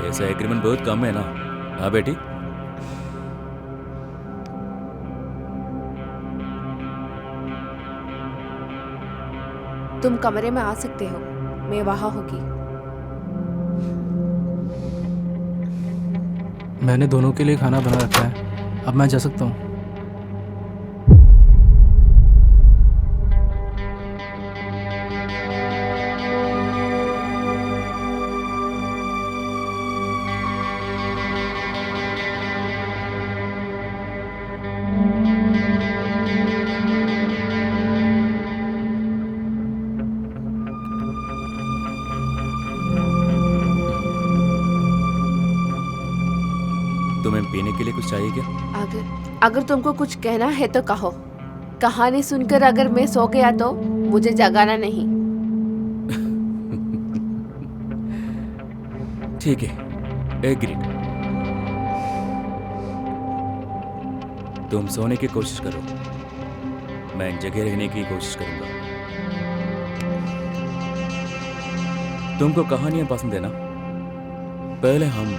S6: ऐसा एग्रीमेंट बहुत कम है ना। हाँ बेटी,
S1: तुम कमरे में आ सकते हो, मैं वहाँ होगी।
S3: मैंने दोनों के लिए खाना बना रखा है, अब मैं जा सकता हूँ।
S6: तुम्हें पीने के लिए कुछ चाहिए क्या?
S1: अगर तुमको कुछ कहना है तो कहो। कहानी सुनकर अगर मैं सो गया तो मुझे जगाना नहीं।
S6: ठीक है, एग्रीड। तुम सोने की कोशिश करो, मैं जगह रहने की कोशिश करूंगा। तुमको कहानियां पसंद है ना? पहले हम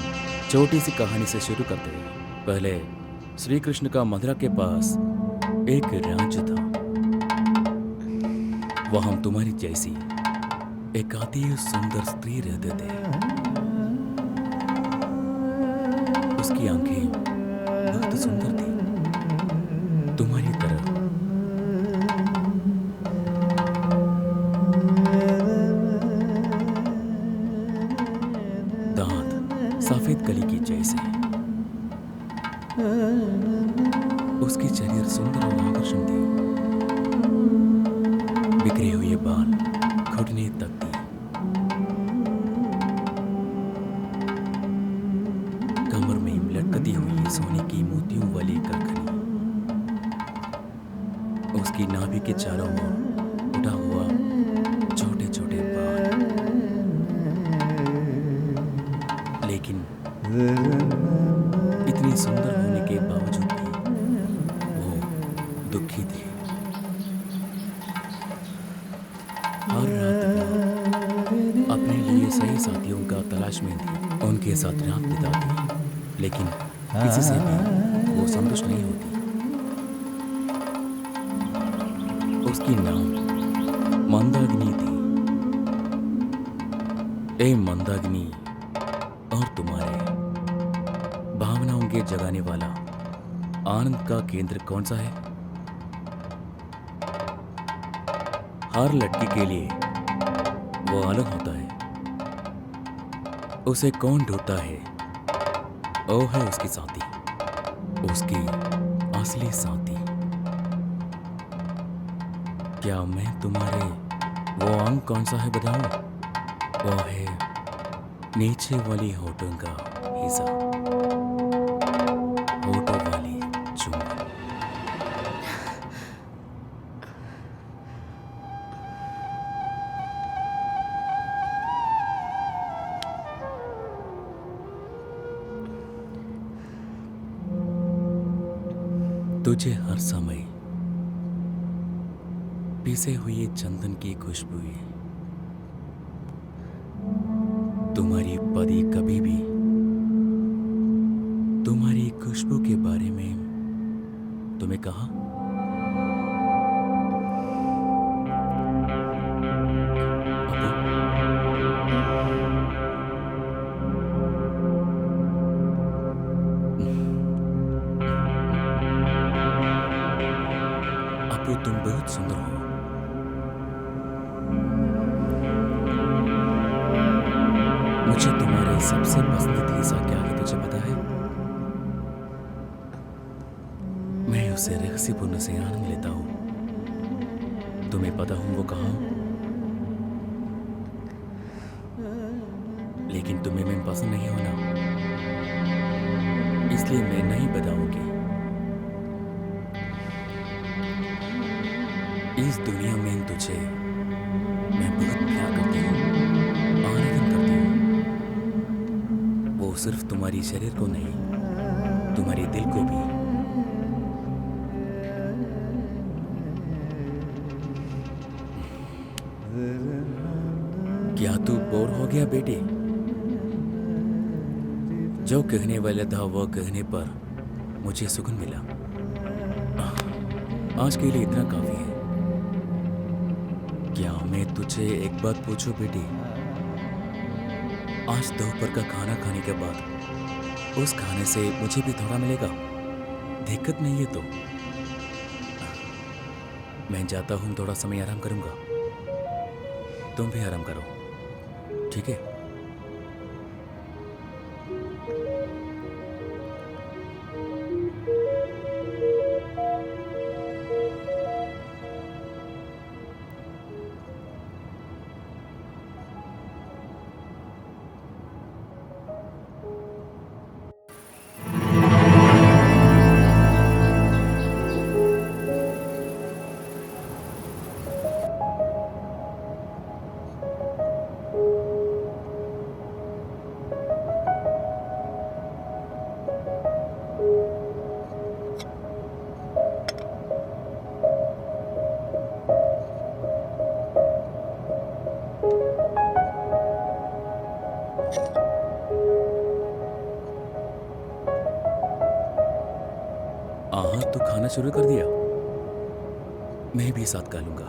S6: छोटी सी कहानी से शुरू करते हैं। पहले श्री कृष्ण का मथुरा के पास एक राज्य था। वहां तुम्हारी जैसी एक अति सुंदर स्त्री रहते थे। उसकी आंखें बहुत सुंदर थी, तुम्हारी तरह। दांत सफेद कली की जैसे। उसकी शरीर सुंदर और आकर्षण थी। बिखरे हुए बाल घुटने तक थी। कमर में लटकती हुई सोने की मोतियों वाली कड़कनी। उसकी नाभि के चारों ओर उठा हुआ छोटे छोटे बाल। लेकिन इतनी सुंदर होने के बावजूद भी वो दुखी थी। हर रात वो अपने लिए सही साथियों का तलाश में थी। उनके साथ रात बिताती, लेकिन किसी से भी वो संतुष्ट नहीं होती। उसकी नाम मंदाकिनी थी। ए मंदाकिनी, और तुम्हारे भावनाओं के जगाने वाला आनंद का केंद्र कौन सा है? हर लड़की के लिए वो अलग होता है। उसे कौन ढूंढता है, वो है उसकी साथी, उसकी असली साथी। क्या मैं तुम्हारे वो अंग कौन सा है बताऊं? वो है नीचे वाली होठों का हिस्सा, होठों वाली चुंबन। तुझे हर समय पिसे हुए चंदन की खुशबुएं, तुम्हारी पति कभी भी तुम्हारी खुशबू के बारे में तुम्हें कहा? अपू, तुम बहुत सुंदर हो। मुझे तुम्हारे सबसे पसंदीदा हिस्सा क्या है तुझे पता है? मैं उसे रहस्यपूर्ण से आनंद लेता हूं। तुम्हें पता हूं वो कहाँ हूं? लेकिन तुम्हें मैं पसंद नहीं होना, इसलिए मैं नहीं बताऊंगी। इस दुनिया में तुझे मैं बहुत प्यार करती हूँ, आराधना करती हूँ। वो सिर्फ तुम्हारी शरीर को नहीं, तुम्हारे दिल को भी। क्या तू बोर हो गया बेटी? जो कहने वाला था वो कहने पर मुझे सुकून मिला। आज के लिए इतना काफी है। क्या मैं तुझे एक बात पूछूं बेटी? आज दोपहर का खाना खाने के बाद उस खाने से मुझे भी थोड़ा मिलेगा? दिक्कत नहीं है तो मैं जाता हूं, थोड़ा समय आराम करूंगा। तुम भी आराम करो, ठीक है? तो खाना शुरू कर दिया? मैं भी साथ खा लूंगा।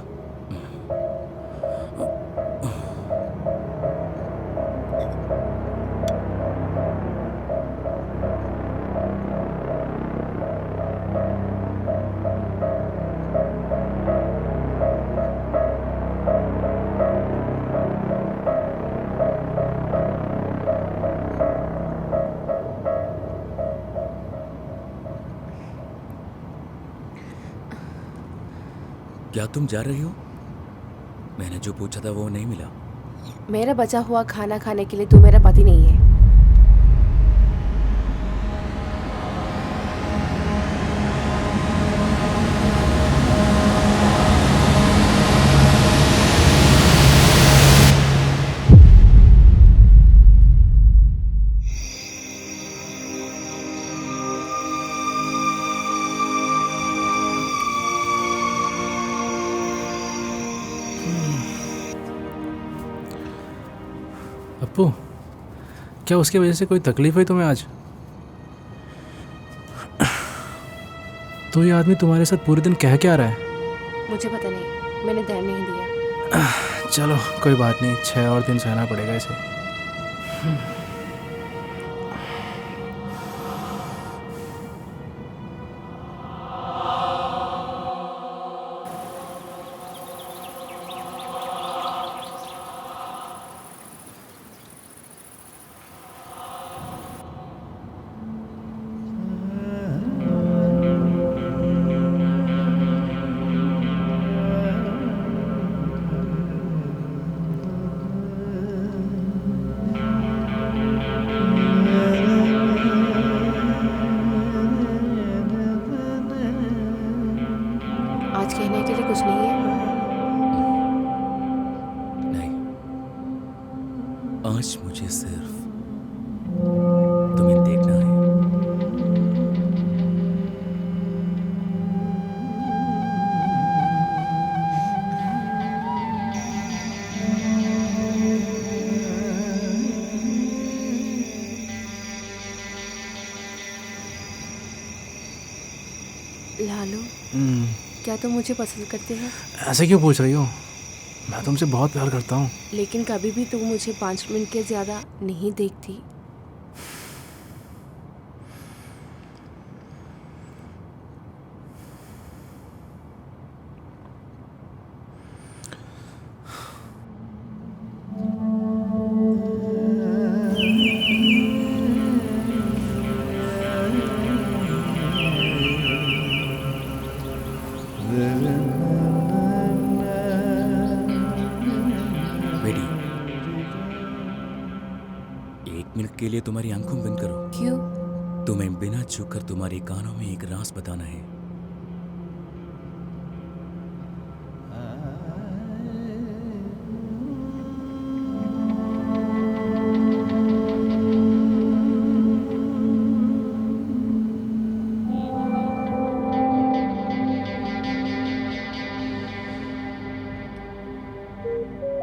S6: क्या तुम जा रही हो? मैंने जो पूछा था वो नहीं मिला।
S1: मेरा बचा हुआ खाना खाने के लिए तू मेरा पति नहीं है।
S3: अप्पू, क्या उसकी वजह से कोई तकलीफ है तुम्हें आज? तो ये आदमी तुम्हारे साथ पूरे दिन कह क्या रहा है?
S1: मुझे पता नहीं, मैंने ध्यान नहीं दिया।
S3: चलो कोई बात नहीं, 6 और दिन सहना पड़ेगा इसे।
S1: आज कहने के लिए कुछ नहीं है।
S6: नहीं, आज मुझे सिर्फ तुम्हें देखना है।
S1: लालू,
S3: हम्म,
S1: क्या तुम मुझे पसंद करते हैं?
S3: ऐसे क्यों पूछ रही हो? मैं तुमसे बहुत प्यार करता हूँ।
S1: लेकिन कभी भी तुम मुझे 5 मिनट के ज़्यादा नहीं देखती।
S6: बेटी, 1 मिनट के लिए तुम्हारी आंखों बंद करो।
S1: क्यों?
S6: तुम्हें बिना छू कर तुम्हारे कानों में एक राज बताना है।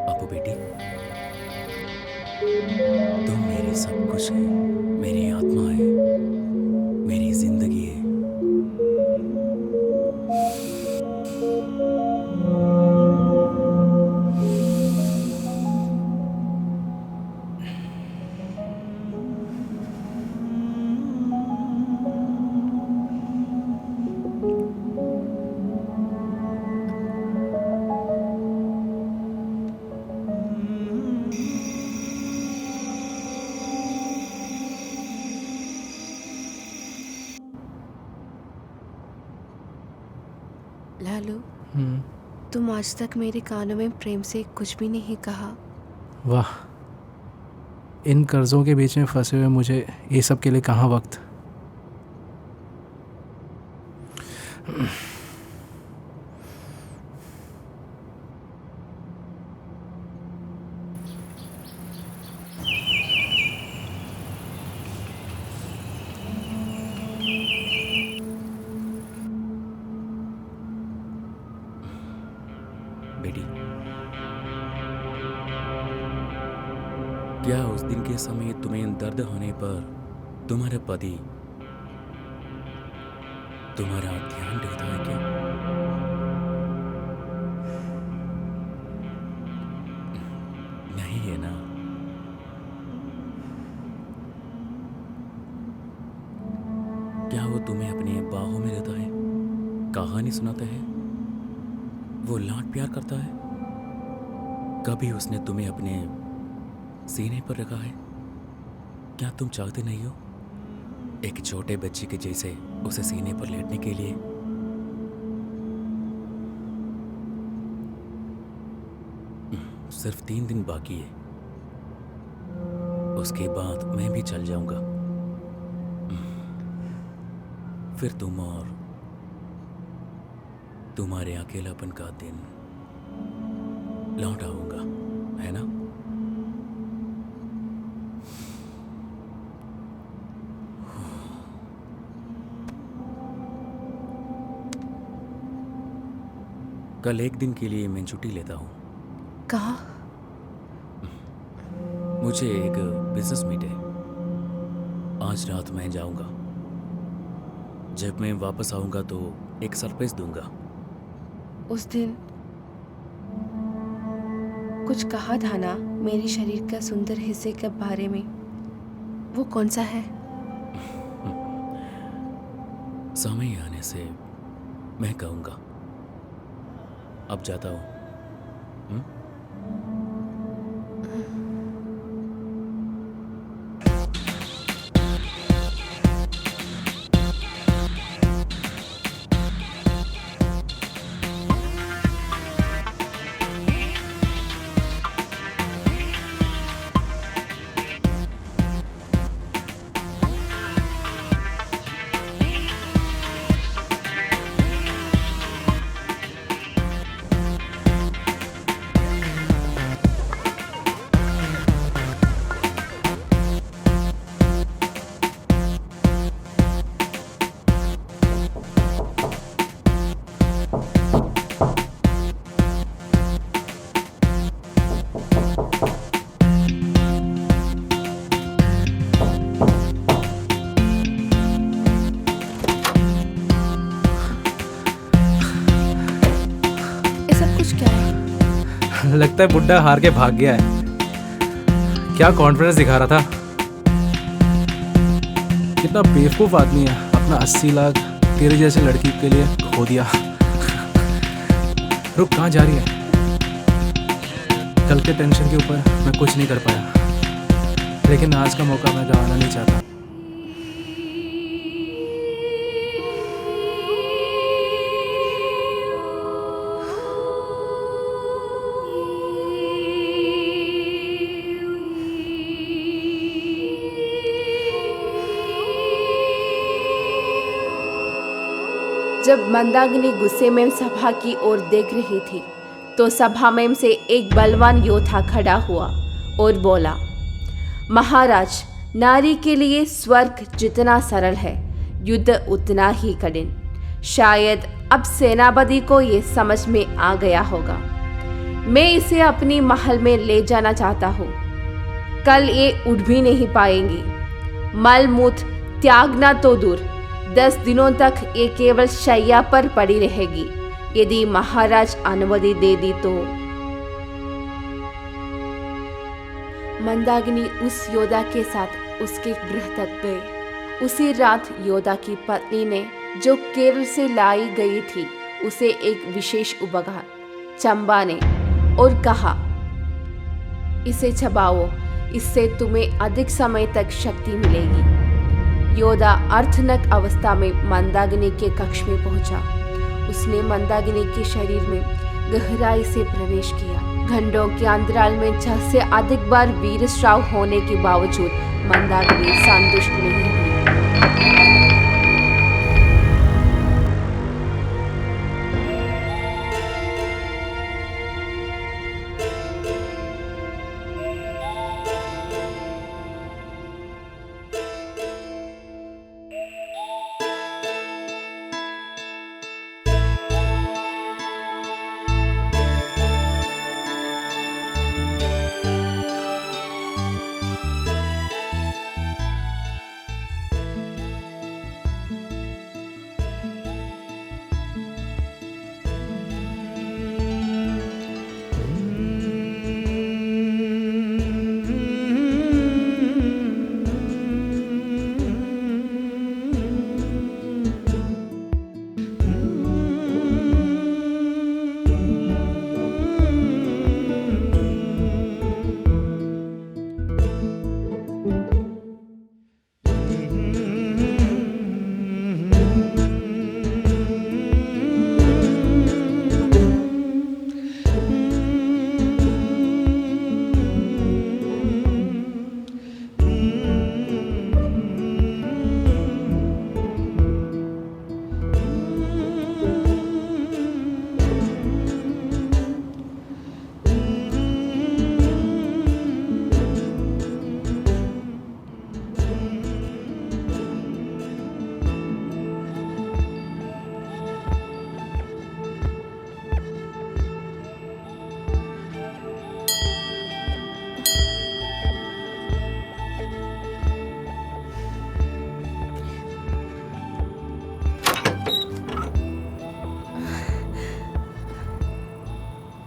S6: अपू बेटी, तुम मेरे सब कुछ है, मेरी आत्मा है, मेरी जिंदगी है।
S1: लालू,
S3: हम्म,
S1: तुम आज तक मेरे कानों में प्रेम से कुछ भी नहीं कहा।
S3: वाह, इन कर्ज़ों के बीच में फंसे हुए मुझे ये सब के लिए कहाँ वक्त।
S6: बेटी, क्या उस दिन के समय तुम्हें दर्द होने पर तुम्हारा पति तुम्हारा ध्यान देता है क्या? नहीं है ना? क्या वो तुम्हें अपने बाहों में रहता है, कहानी सुनाता है, वो लाड प्यार करता है? कभी उसने तुम्हें अपने सीने पर रखा है? क्या तुम चाहते नहीं हो एक छोटे बच्चे के जैसे उसे सीने पर लेटने के लिए? सिर्फ 3 दिन बाकी है, उसके बाद मैं भी चल जाऊंगा। फिर तुम और तुम्हारे अकेलापन का दिन लौट आऊंगा, है ना? कल 1 दिन के लिए मैं छुट्टी लेता हूँ।
S1: कहा?
S6: मुझे एक बिजनेस मीट है, आज रात मैं जाऊंगा। जब मैं वापस आऊंगा तो एक सरप्राइज दूंगा।
S1: उस दिन कुछ कहा था ना मेरे शरीर का सुंदर हिस्से के बारे में, वो कौन सा है?
S6: समय आने से मैं कहूंगा। अब जाता हूँ।
S3: लगता है बुड्ढा हार के भाग गया है। क्या कॉन्फिडेंस दिखा रहा था। कितना बेवकूफ आदमी है, अपना 80 लाख तेरे जैसे लड़की के लिए खो दिया। रुक, कहाँ जा रही है? कल के टेंशन के ऊपर मैं कुछ नहीं कर पाया, लेकिन आज का मौका मैं गंवाना नहीं चाहता।
S1: जब मंदाकिनी गुस्से में सभा की ओर देख रही थी तो सभा में से एक बलवान योद्धा खड़ा हुआ और बोला, महाराज, नारी के लिए स्वर्ग जितना सरल है, युद्ध उतना ही कठिन। शायद अब सेनापति को ये समझ में आ गया होगा। मैं इसे अपनी महल में ले जाना चाहता हूँ। कल ये उठ भी नहीं पाएंगी। मलमूत्र त्यागना तो दूर, 10 दिनों तक ये केवल शैया पर पड़ी रहेगी। यदि महाराज अनुमति दे दी तो। मंदाकिनी उस योद्धा के साथ उसके गृह तक गए। उसी रात योद्धा की पत्नी ने, जो केरल से लाई गई थी, उसे एक विशेष उपहार चंबा ने और कहा, इसे चबाओ, इससे तुम्हें अधिक समय तक शक्ति मिलेगी। योद्धा अर्थनक अवस्था में मंदाकिनी के कक्ष में पहुंचा। उसने मंदाकिनी के शरीर में गहराई से प्रवेश किया। घंटों के अंतराल में 6 से अधिक बार वीरस्राव होने के बावजूद मंदाकिनी संतुष्ट नहीं हुई।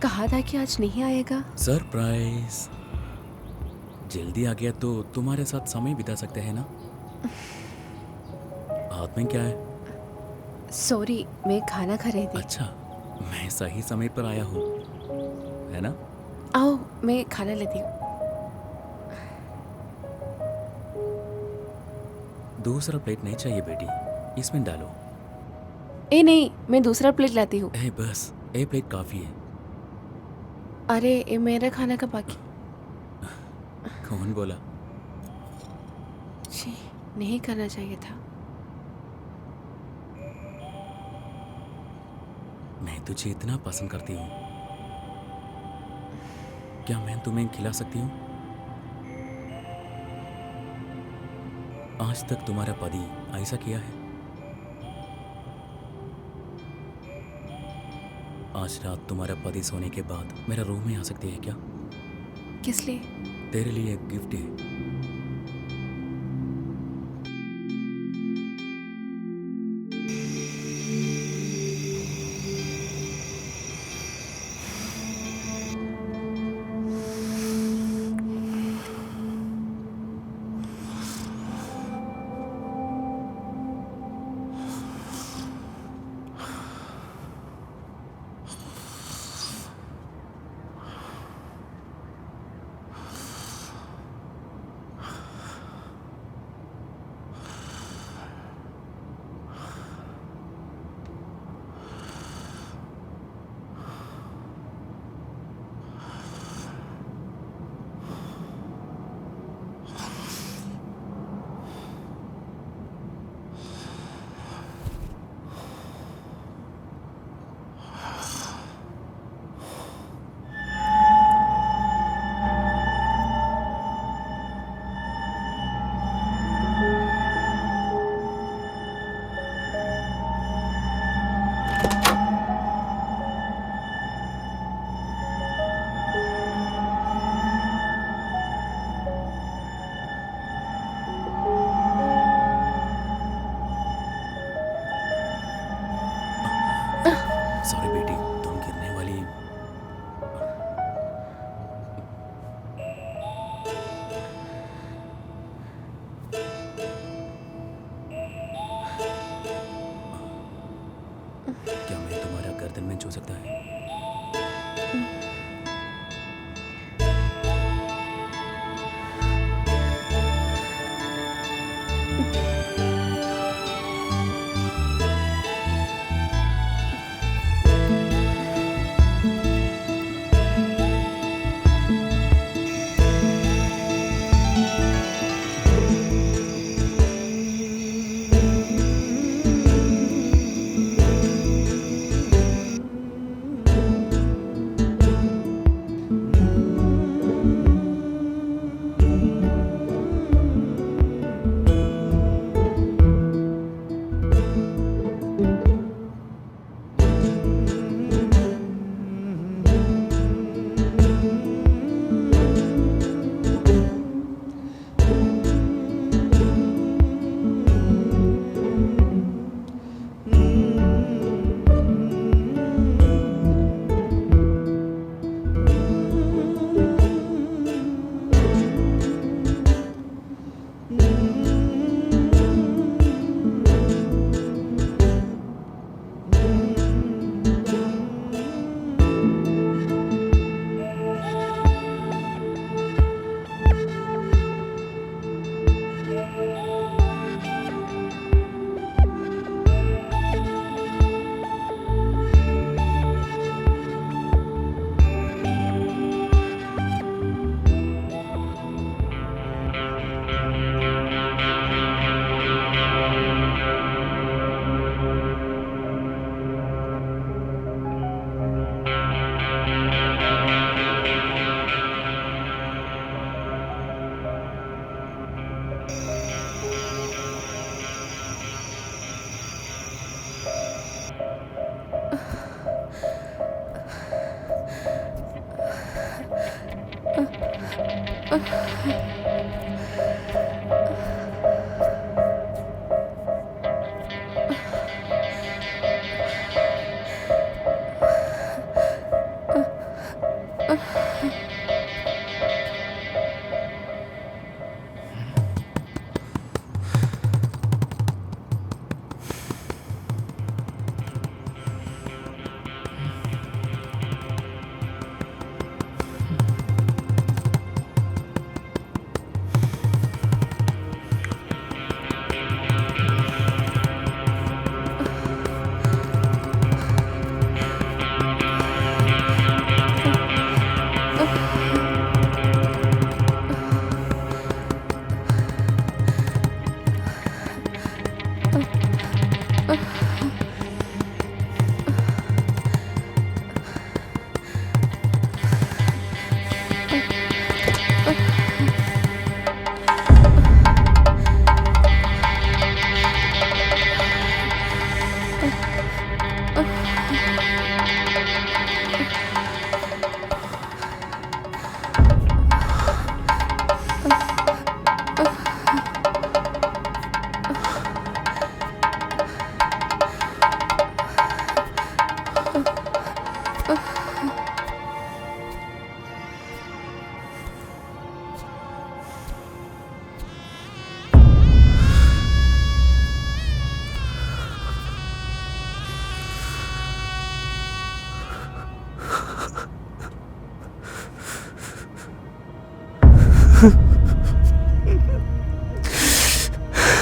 S1: कहा था कि आज नहीं आएगा।
S6: सरप्राइज। जल्दी आ गया तो तुम्हारे साथ समय बिता सकते हैं ना। हाथ में क्या है?
S1: सॉरी, मैं खाना खरीदी।
S6: अच्छा, मैं सही समय पर आया हूँ, है ना?
S1: आओ, मैं खाना लेती हूँ।
S6: दूसरा प्लेट नहीं चाहिए बेटी, इसमें डालो।
S1: ए नहीं, मैं दूसरा प्लेट लाती हूँ।
S6: बस एक प्लेट काफी है।
S1: अरे, ये मेरा खाना का बाकी।
S6: कौन बोला?
S1: जी, नहीं करना चाहिए था।
S6: मैं तुझे इतना पसंद करती हूँ, क्या मैं तुम्हें खिला सकती हूँ? आज तक तुम्हारा पति ऐसा किया है? आज रात तुम्हारा पति सोने के बाद मेरा रूम में आ सकती है क्या?
S1: किस लिए?
S6: तेरे लिए एक गिफ्ट है।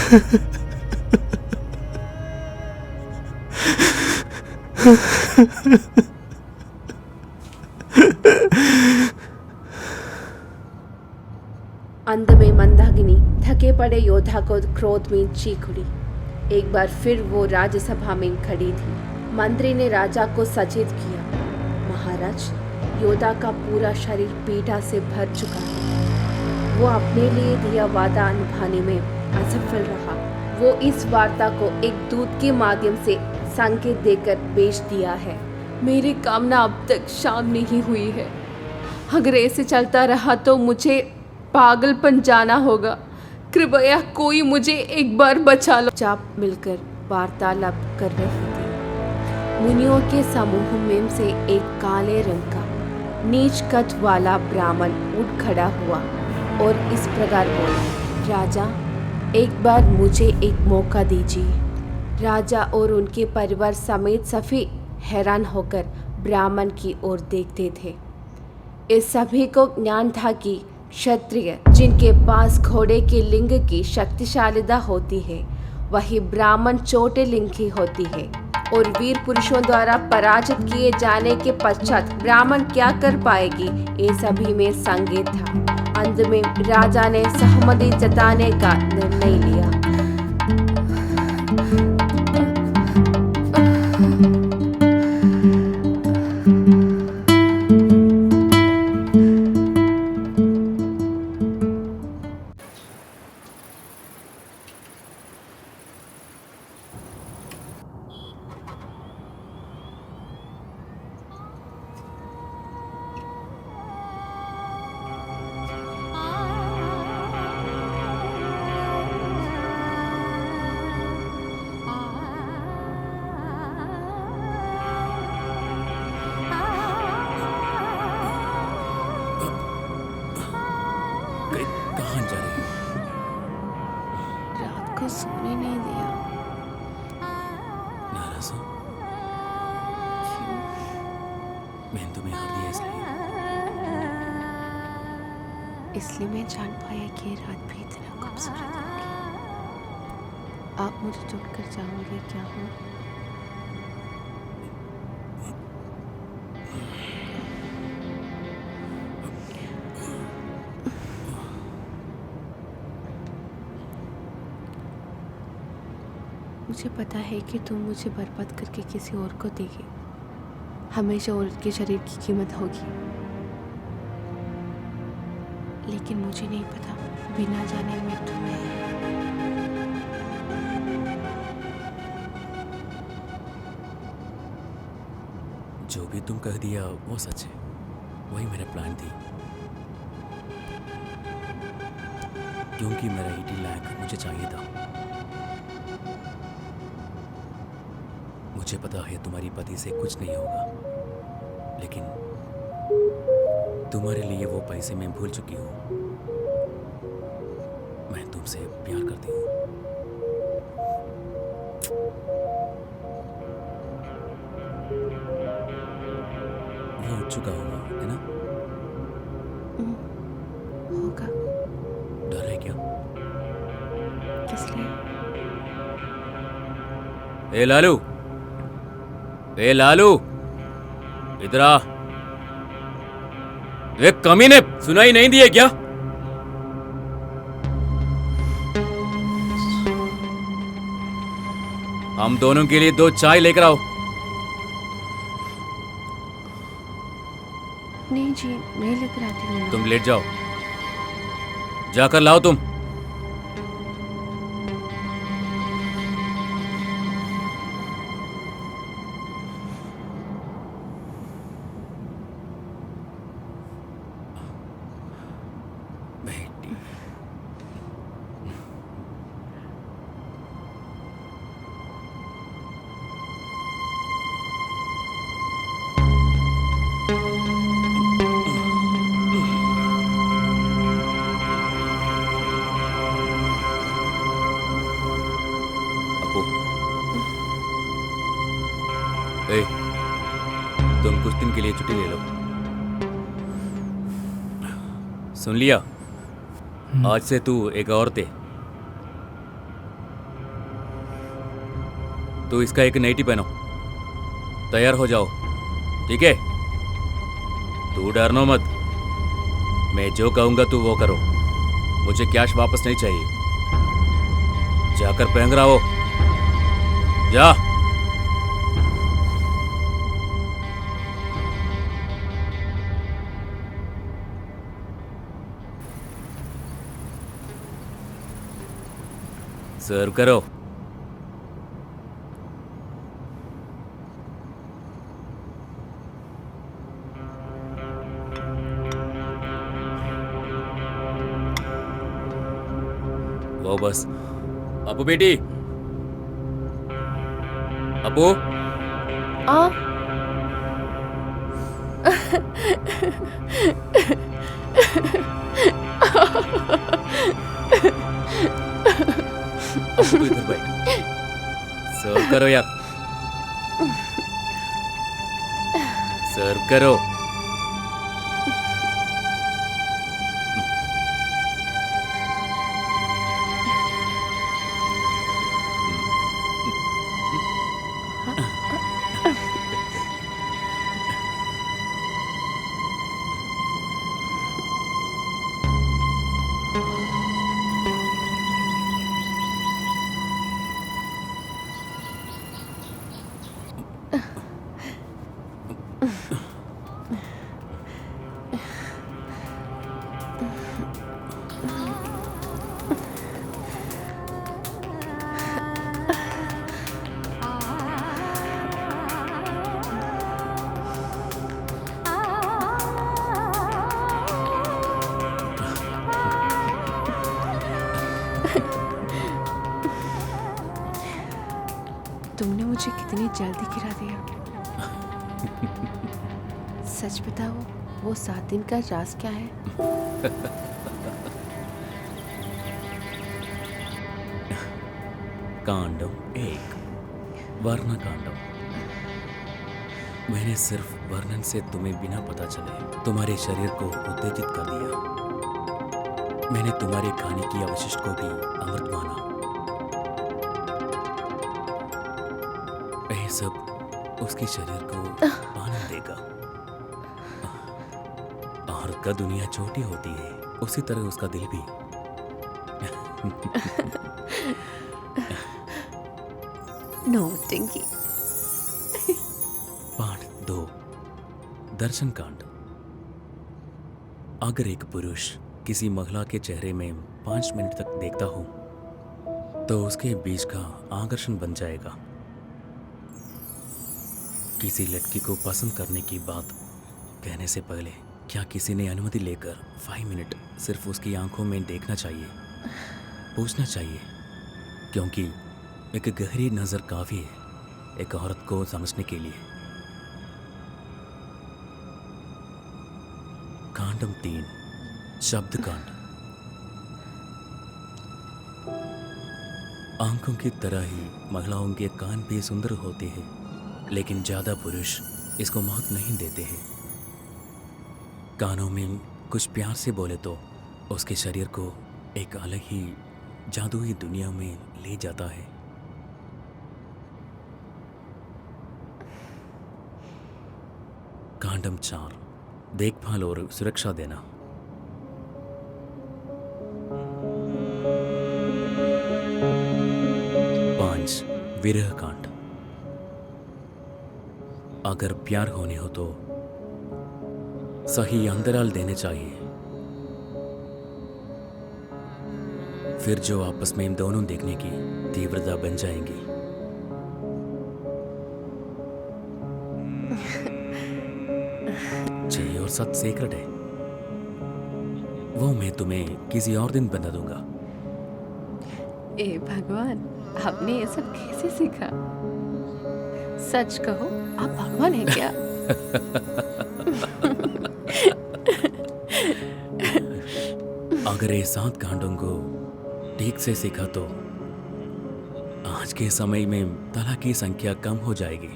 S1: अंत में मंदाकिनी थके पड़े योद्धा को क्रोध में चीख उठी। एक बार फिर वो राज्यसभा में खड़ी थी। मंत्री ने राजा को सचेत किया, महाराज, योद्धा का पूरा शरीर पीड़ा से भर चुका है। वो अपने लिए दिया वादा निभाने में असफल रहा। वो इस वार्ता को एक दूत के माध्यम से संकेत देकर बेच दिया है। मेरी कामना अब तक शांत नहीं हुई है। अगर ऐसे चलता रहा तो मुझे पागलपन जाना होगा। कृपया कोई मुझे एक बार बचा लो। चाप मिलकर वार्तालाप कर रही थी। मुनियों के समूह में से एक काले रंग का नीच कद वाला ब्राह्मण उठ खड़ा हुआ और इस प्रकार बोला, राजा, एक बार मुझे एक मौका दीजिए। राजा और उनके परिवार समेत सभी हैरान होकर ब्राह्मण की ओर देखते थे। इस सभी को ज्ञान था कि क्षत्रिय जिनके पास घोड़े के लिंग की शक्तिशालिता होती है, वही ब्राह्मण छोटे लिंग की होती है, और वीर पुरुषों द्वारा पराजित किए जाने के पश्चात ब्राह्मण क्या कर पाएगी, ये सभी में संकेत था। अंत में राजा ने सहमति जताने का निर्णय लिया।
S6: कहाँ जा रही हो?
S1: रात को सोने नहीं दिया।
S6: नाराज हो? मैंने तुम्हें हार दिया
S1: इसलिए मैं जान पाया कि ये रात भी इतना खूबसूरत होगी। आप मुझे छोड़कर जाओगे क्या? हो मुझे पता है कि तुम मुझे बर्बाद करके किसी और को देगी। हमेशा औरत के शरीर की कीमत होगी, लेकिन मुझे नहीं पता बिना जाने में तुम्हें
S6: जो भी तुम कह दिया वो सच है। वही मेरा प्लान थी, क्योंकि मेरा 80 लाख मुझे चाहिए था। मुझे पता है तुम्हारी पति से कुछ नहीं होगा, लेकिन तुम्हारे लिए वो पैसे मैं भूल चुकी हूँ। मैं तुमसे प्यार करती हूँ। वो उठ चुका होगा, है ना?
S1: होगा।
S6: डर है क्या?
S1: किस लिए?
S6: ए लालू, ए लालू, इधर आ। एक कमीने, सुनाई नहीं दिए क्या? हम दोनों के लिए 2 चाय लेकर आओ।
S1: नहीं जी, मैं लेकर आती हूँ।
S6: तुम लेट जाओ, जाकर लाओ तुम। बेटी, अपू, ए, तुम कुछ दिन के लिए छुट्टी ले लो। सुन लिया? आज से तू एक औरत है। तो इसका एक नाइटी पहनो, तैयार हो जाओ, ठीक है? तू डरना मत, मैं जो कहूंगा तू वो करो। मुझे कैश वापस नहीं चाहिए। जाकर पहन रहा हो, जा। सर्व करो। वो बस। अपू बेटी, अपू।
S1: आ
S6: अपू को इधर बैठ। सर्व करो यार, सर्व करो।
S1: तुमने मुझे कितनी जल्दी गिरा दिया। सच बताओ, वो 7 दिन का राज क्या है?
S6: कांडम 1, वर्ण कांडम। मैंने सिर्फ वर्णन से तुम्हें बिना पता चले तुम्हारे शरीर को उत्तेजित कर दिया। मैंने तुम्हारे खाने की अवशिष्ट को भी अमृत माना। यह सब उसके शरीर को आनंद देगा। औरत का दुनिया छोटी होती है, उसी तरह उसका दिल भी।
S1: नौटंकी।
S6: पाठ 2, दर्शन कांड। अगर एक पुरुष किसी महिला के चेहरे में 5 मिनट तक देखता हो तो उसके बीच का आकर्षण बन जाएगा। किसी लड़की को पसंद करने की बात कहने से पहले क्या किसी ने अनुमति लेकर 5 मिनट सिर्फ उसकी आंखों में देखना चाहिए, पूछना चाहिए? क्योंकि एक गहरी नज़र काफ़ी है एक औरत को समझने के लिए। कांडम 3, शब्द कांड। आंखों की तरह ही महिलाओं के कान भी सुंदर होते हैं, लेकिन ज्यादा पुरुष इसको महत्व नहीं देते हैं। कानों में कुछ प्यार से बोले तो उसके शरीर को एक अलग ही जादुई दुनिया में ले जाता है। कांडम 4, देखभाल और सुरक्षा देना। विरह कांड। अगर प्यार होने हो तो सही अंतराल देने चाहिए, फिर जो आपस में इन दोनों देखने की तीव्रता बन जाएंगी। छह और 7 सीक्रेट है, वो मैं तुम्हें किसी और दिन बता दूंगा।
S1: ए भगवान, आपने ये सब कैसे सीखा? सच कहो, आप भगवान हैं क्या?
S6: अगर ये 7 कांडों को ठीक से सीखा तो आज के समय में तलाक की संख्या कम हो जाएगी।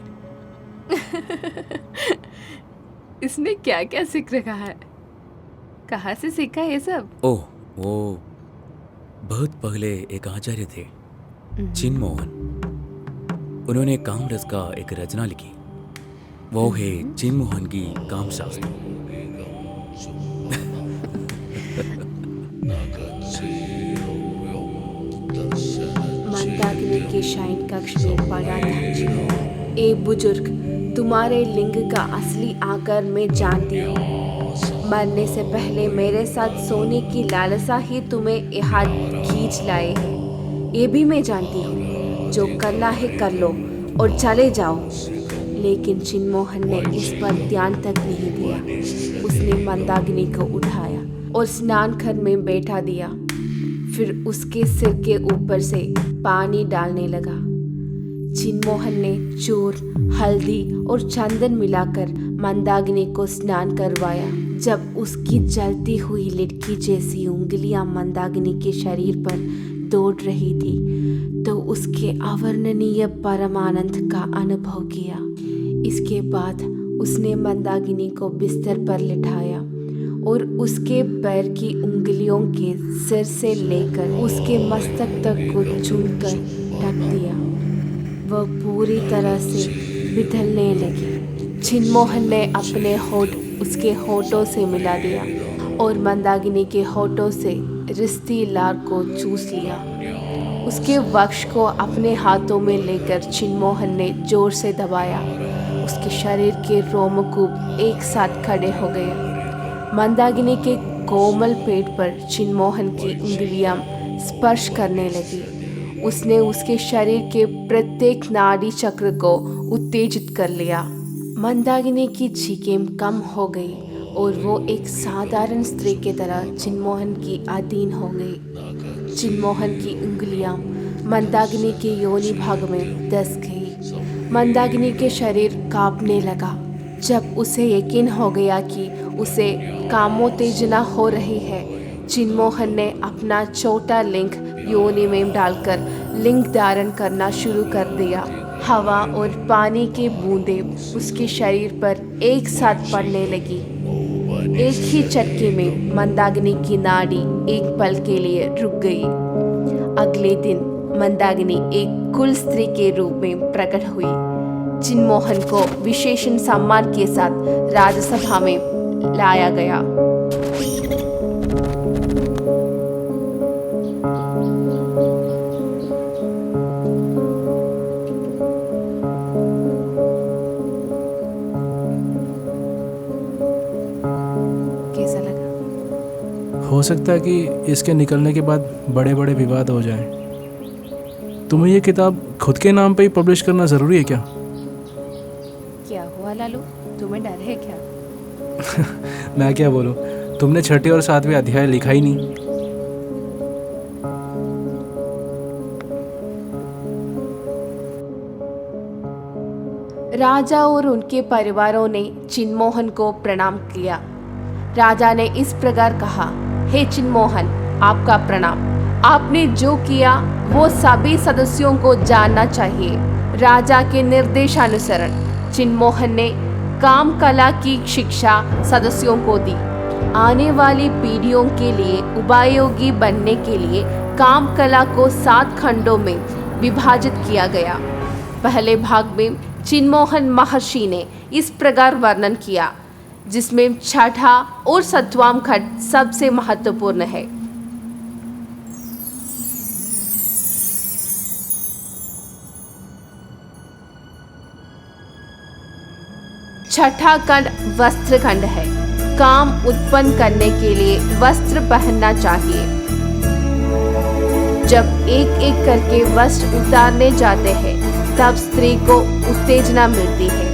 S1: इसने क्या क्या सीख रखा है? कहाँ से सीखा ये सब?
S6: ओह, वो बहुत पहले एक आचार्य थे, चिन्मोहन। उन्होंने काम रस का एक रचना लिखी। वो है चिन्मोहन की काम शास्त्र।
S1: मंदाकिनी के शयन कक्ष में पड़ा था। ए बुजुर्ग, तुम्हारे लिंग का असली आकार मैं जानती हूँ। मरने से पहले मेरे साथ सोने की लालसा ही तुम्हें यहाँ खींच लाए है, ये भी मैं जानती हूँ। जो करना है कर लो और चले जाओ। लेकिन चिन्मोहन ने इस पर ध्यान तक नहीं दिया। उसने मंदाकिनी को उठाया और स्नान घर में बैठा दिया। फिर उसके सिर के ऊपर से पानी डालने लगा। चिन्मोहन ने चूर, हल्दी और चंदन मिलाकर मंदाकिनी को स्नान करवाया। जब उसकी जलती हुई लिटकी जैसी उंगलियां मंदाकिनी के शरीर पर दौड़ रही थी तो उसके अवर्णनीय परमानंद का अनुभव किया। इसके बाद उसने मंदाकिनी को बिस्तर पर लिटाया और उसके पैर की उंगलियों के सिर से लेकर उसके मस्तक तक को चूमकर ढक दिया। वह पूरी तरह से बिथलने लगी। चिन्मोहन ने अपने होठ उसके होठों से मिला दिया और मंदाकिनी के होठों से रिश्ती लार को चूस लिया। उसके वक्ष को अपने हाथों में लेकर चिन्मोहन ने जोर से दबाया। उसके शरीर के रोमकूप एक साथ खड़े हो गए। मंदाकिनी के कोमल पेट पर चिन्मोहन की उंगलियां स्पर्श करने लगी। उसने उसके शरीर के प्रत्येक नाड़ी चक्र को उत्तेजित कर लिया। मंदाकिनी की चीखें कम हो गई और वो एक साधारण स्त्री की तरह चिन्मोहन की अधीन हो गई। चिन्मोहन की उंगलियां मंदाकिनी के योनि भाग में दस गई। मंदाकिनी के शरीर कांपने लगा। जब उसे यकीन हो गया कि उसे कामोत्तेजना हो रही है, चिन्मोहन ने अपना छोटा लिंग योनि में डालकर लिंग धारण करना शुरू कर दिया। हवा और पानी की बूंदें उसके शरीर पर एक साथ पड़ने लगी। एक ही झटके में मंदाकिनी की नाड़ी एक पल के लिए रुक गई। अगले दिन मंदाकिनी एक कुल स्त्री के रूप में प्रकट हुई। चिन्मोहन को विशेषण सम्मान के साथ राज्यसभा में लाया गया। कैसा लगा?
S3: हो सकता है कि इसके निकलने के बाद बड़े बड़े विवाद हो जाएं। तुम्हें ये किताब खुद के नाम पे ही पब्लिश करना ज़रूरी है क्या?
S1: क्या हुआ लालू, तुम्हें डर है क्या?
S3: मैं क्या बोलूँ, तुमने 6ठे और 7वें अध्याय लिखा ही नहीं।
S1: राजा और उनके परिवारों ने चिन्मोहन को प्रणाम किया। राजा ने इस प्रकार कहा, हे चिन्मोहन, आपका प्रणाम। आपने जो किया वो सभी सदस्यों को जानना चाहिए। राजा के निर्देशानुसार चिन्मोहन ने काम कला की शिक्षा सदस्यों को दी। आने वाली पीढ़ियों के लिए उपयोगी बनने के लिए काम कला को 7 खंडों में विभाजित किया गया। पहले भाग में चिन्मोहन महर्षि ने इस प्रकार वर्णन किया, जिसमें 6ठा और 7वां खंड सबसे महत्वपूर्ण है। छठा खंड वस्त्र खंड है। काम उत्पन्न करने के लिए वस्त्र पहनना चाहिए। जब एक एक करके वस्त्र उतारने जाते हैं तब स्त्री को उत्तेजना मिलती है।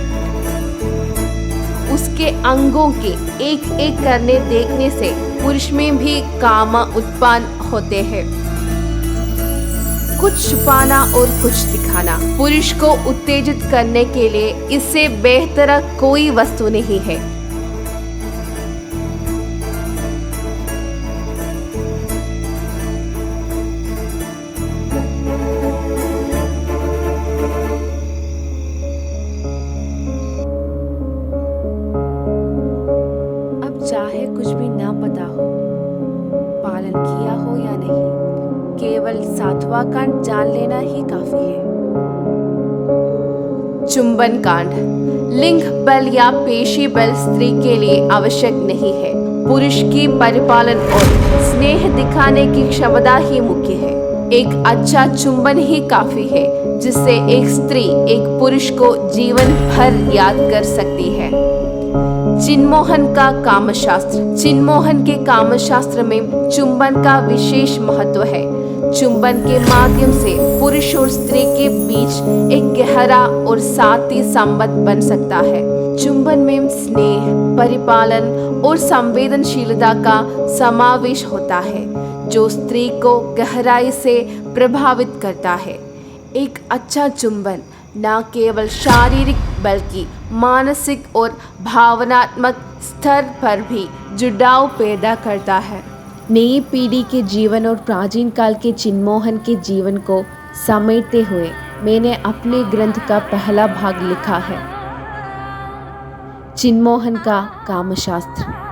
S1: उसके अंगों के एक एक करने देखने से पुरुष में भी काम उत्पन्न होते हैं। कुछ छुपाना और कुछ दिखाना पुरुष को उत्तेजित करने के लिए इससे बेहतर कोई वस्तु नहीं है। अब चाहे कुछ भी ना पता हो, पालन किया हो या नहीं, केवल 7वां खंड जान लेना ही काफी है। चुंबन कांड। लिंग बल या पेशी बल स्त्री के लिए आवश्यक नहीं है। पुरुष की परिपालन और स्नेह दिखाने की क्षमता ही मुख्य है। एक अच्छा चुंबन ही काफी है जिससे एक स्त्री एक पुरुष को जीवन भर याद कर सकती है। चिन्मोहन का कामशास्त्र। चिन्मोहन के कामशास्त्र में चुंबन का विशेष महत्व है। चुंबन के माध्यम से पुरुष और स्त्री के बीच एक गहरा और साथी संबंध बन सकता है। चुंबन में स्नेह, परिपालन और संवेदनशीलता का समावेश होता है जो स्त्री को गहराई से प्रभावित करता है। एक अच्छा चुंबन न केवल शारीरिक बल्कि मानसिक और भावनात्मक स्तर पर भी जुड़ाव पैदा करता है। नई पीढ़ी के जीवन और प्राचीन काल के चिन्मोहन के जीवन को समेटते हुए मैंने अपने ग्रंथ का पहला भाग लिखा है, चिन्मोहन का कामशास्त्र।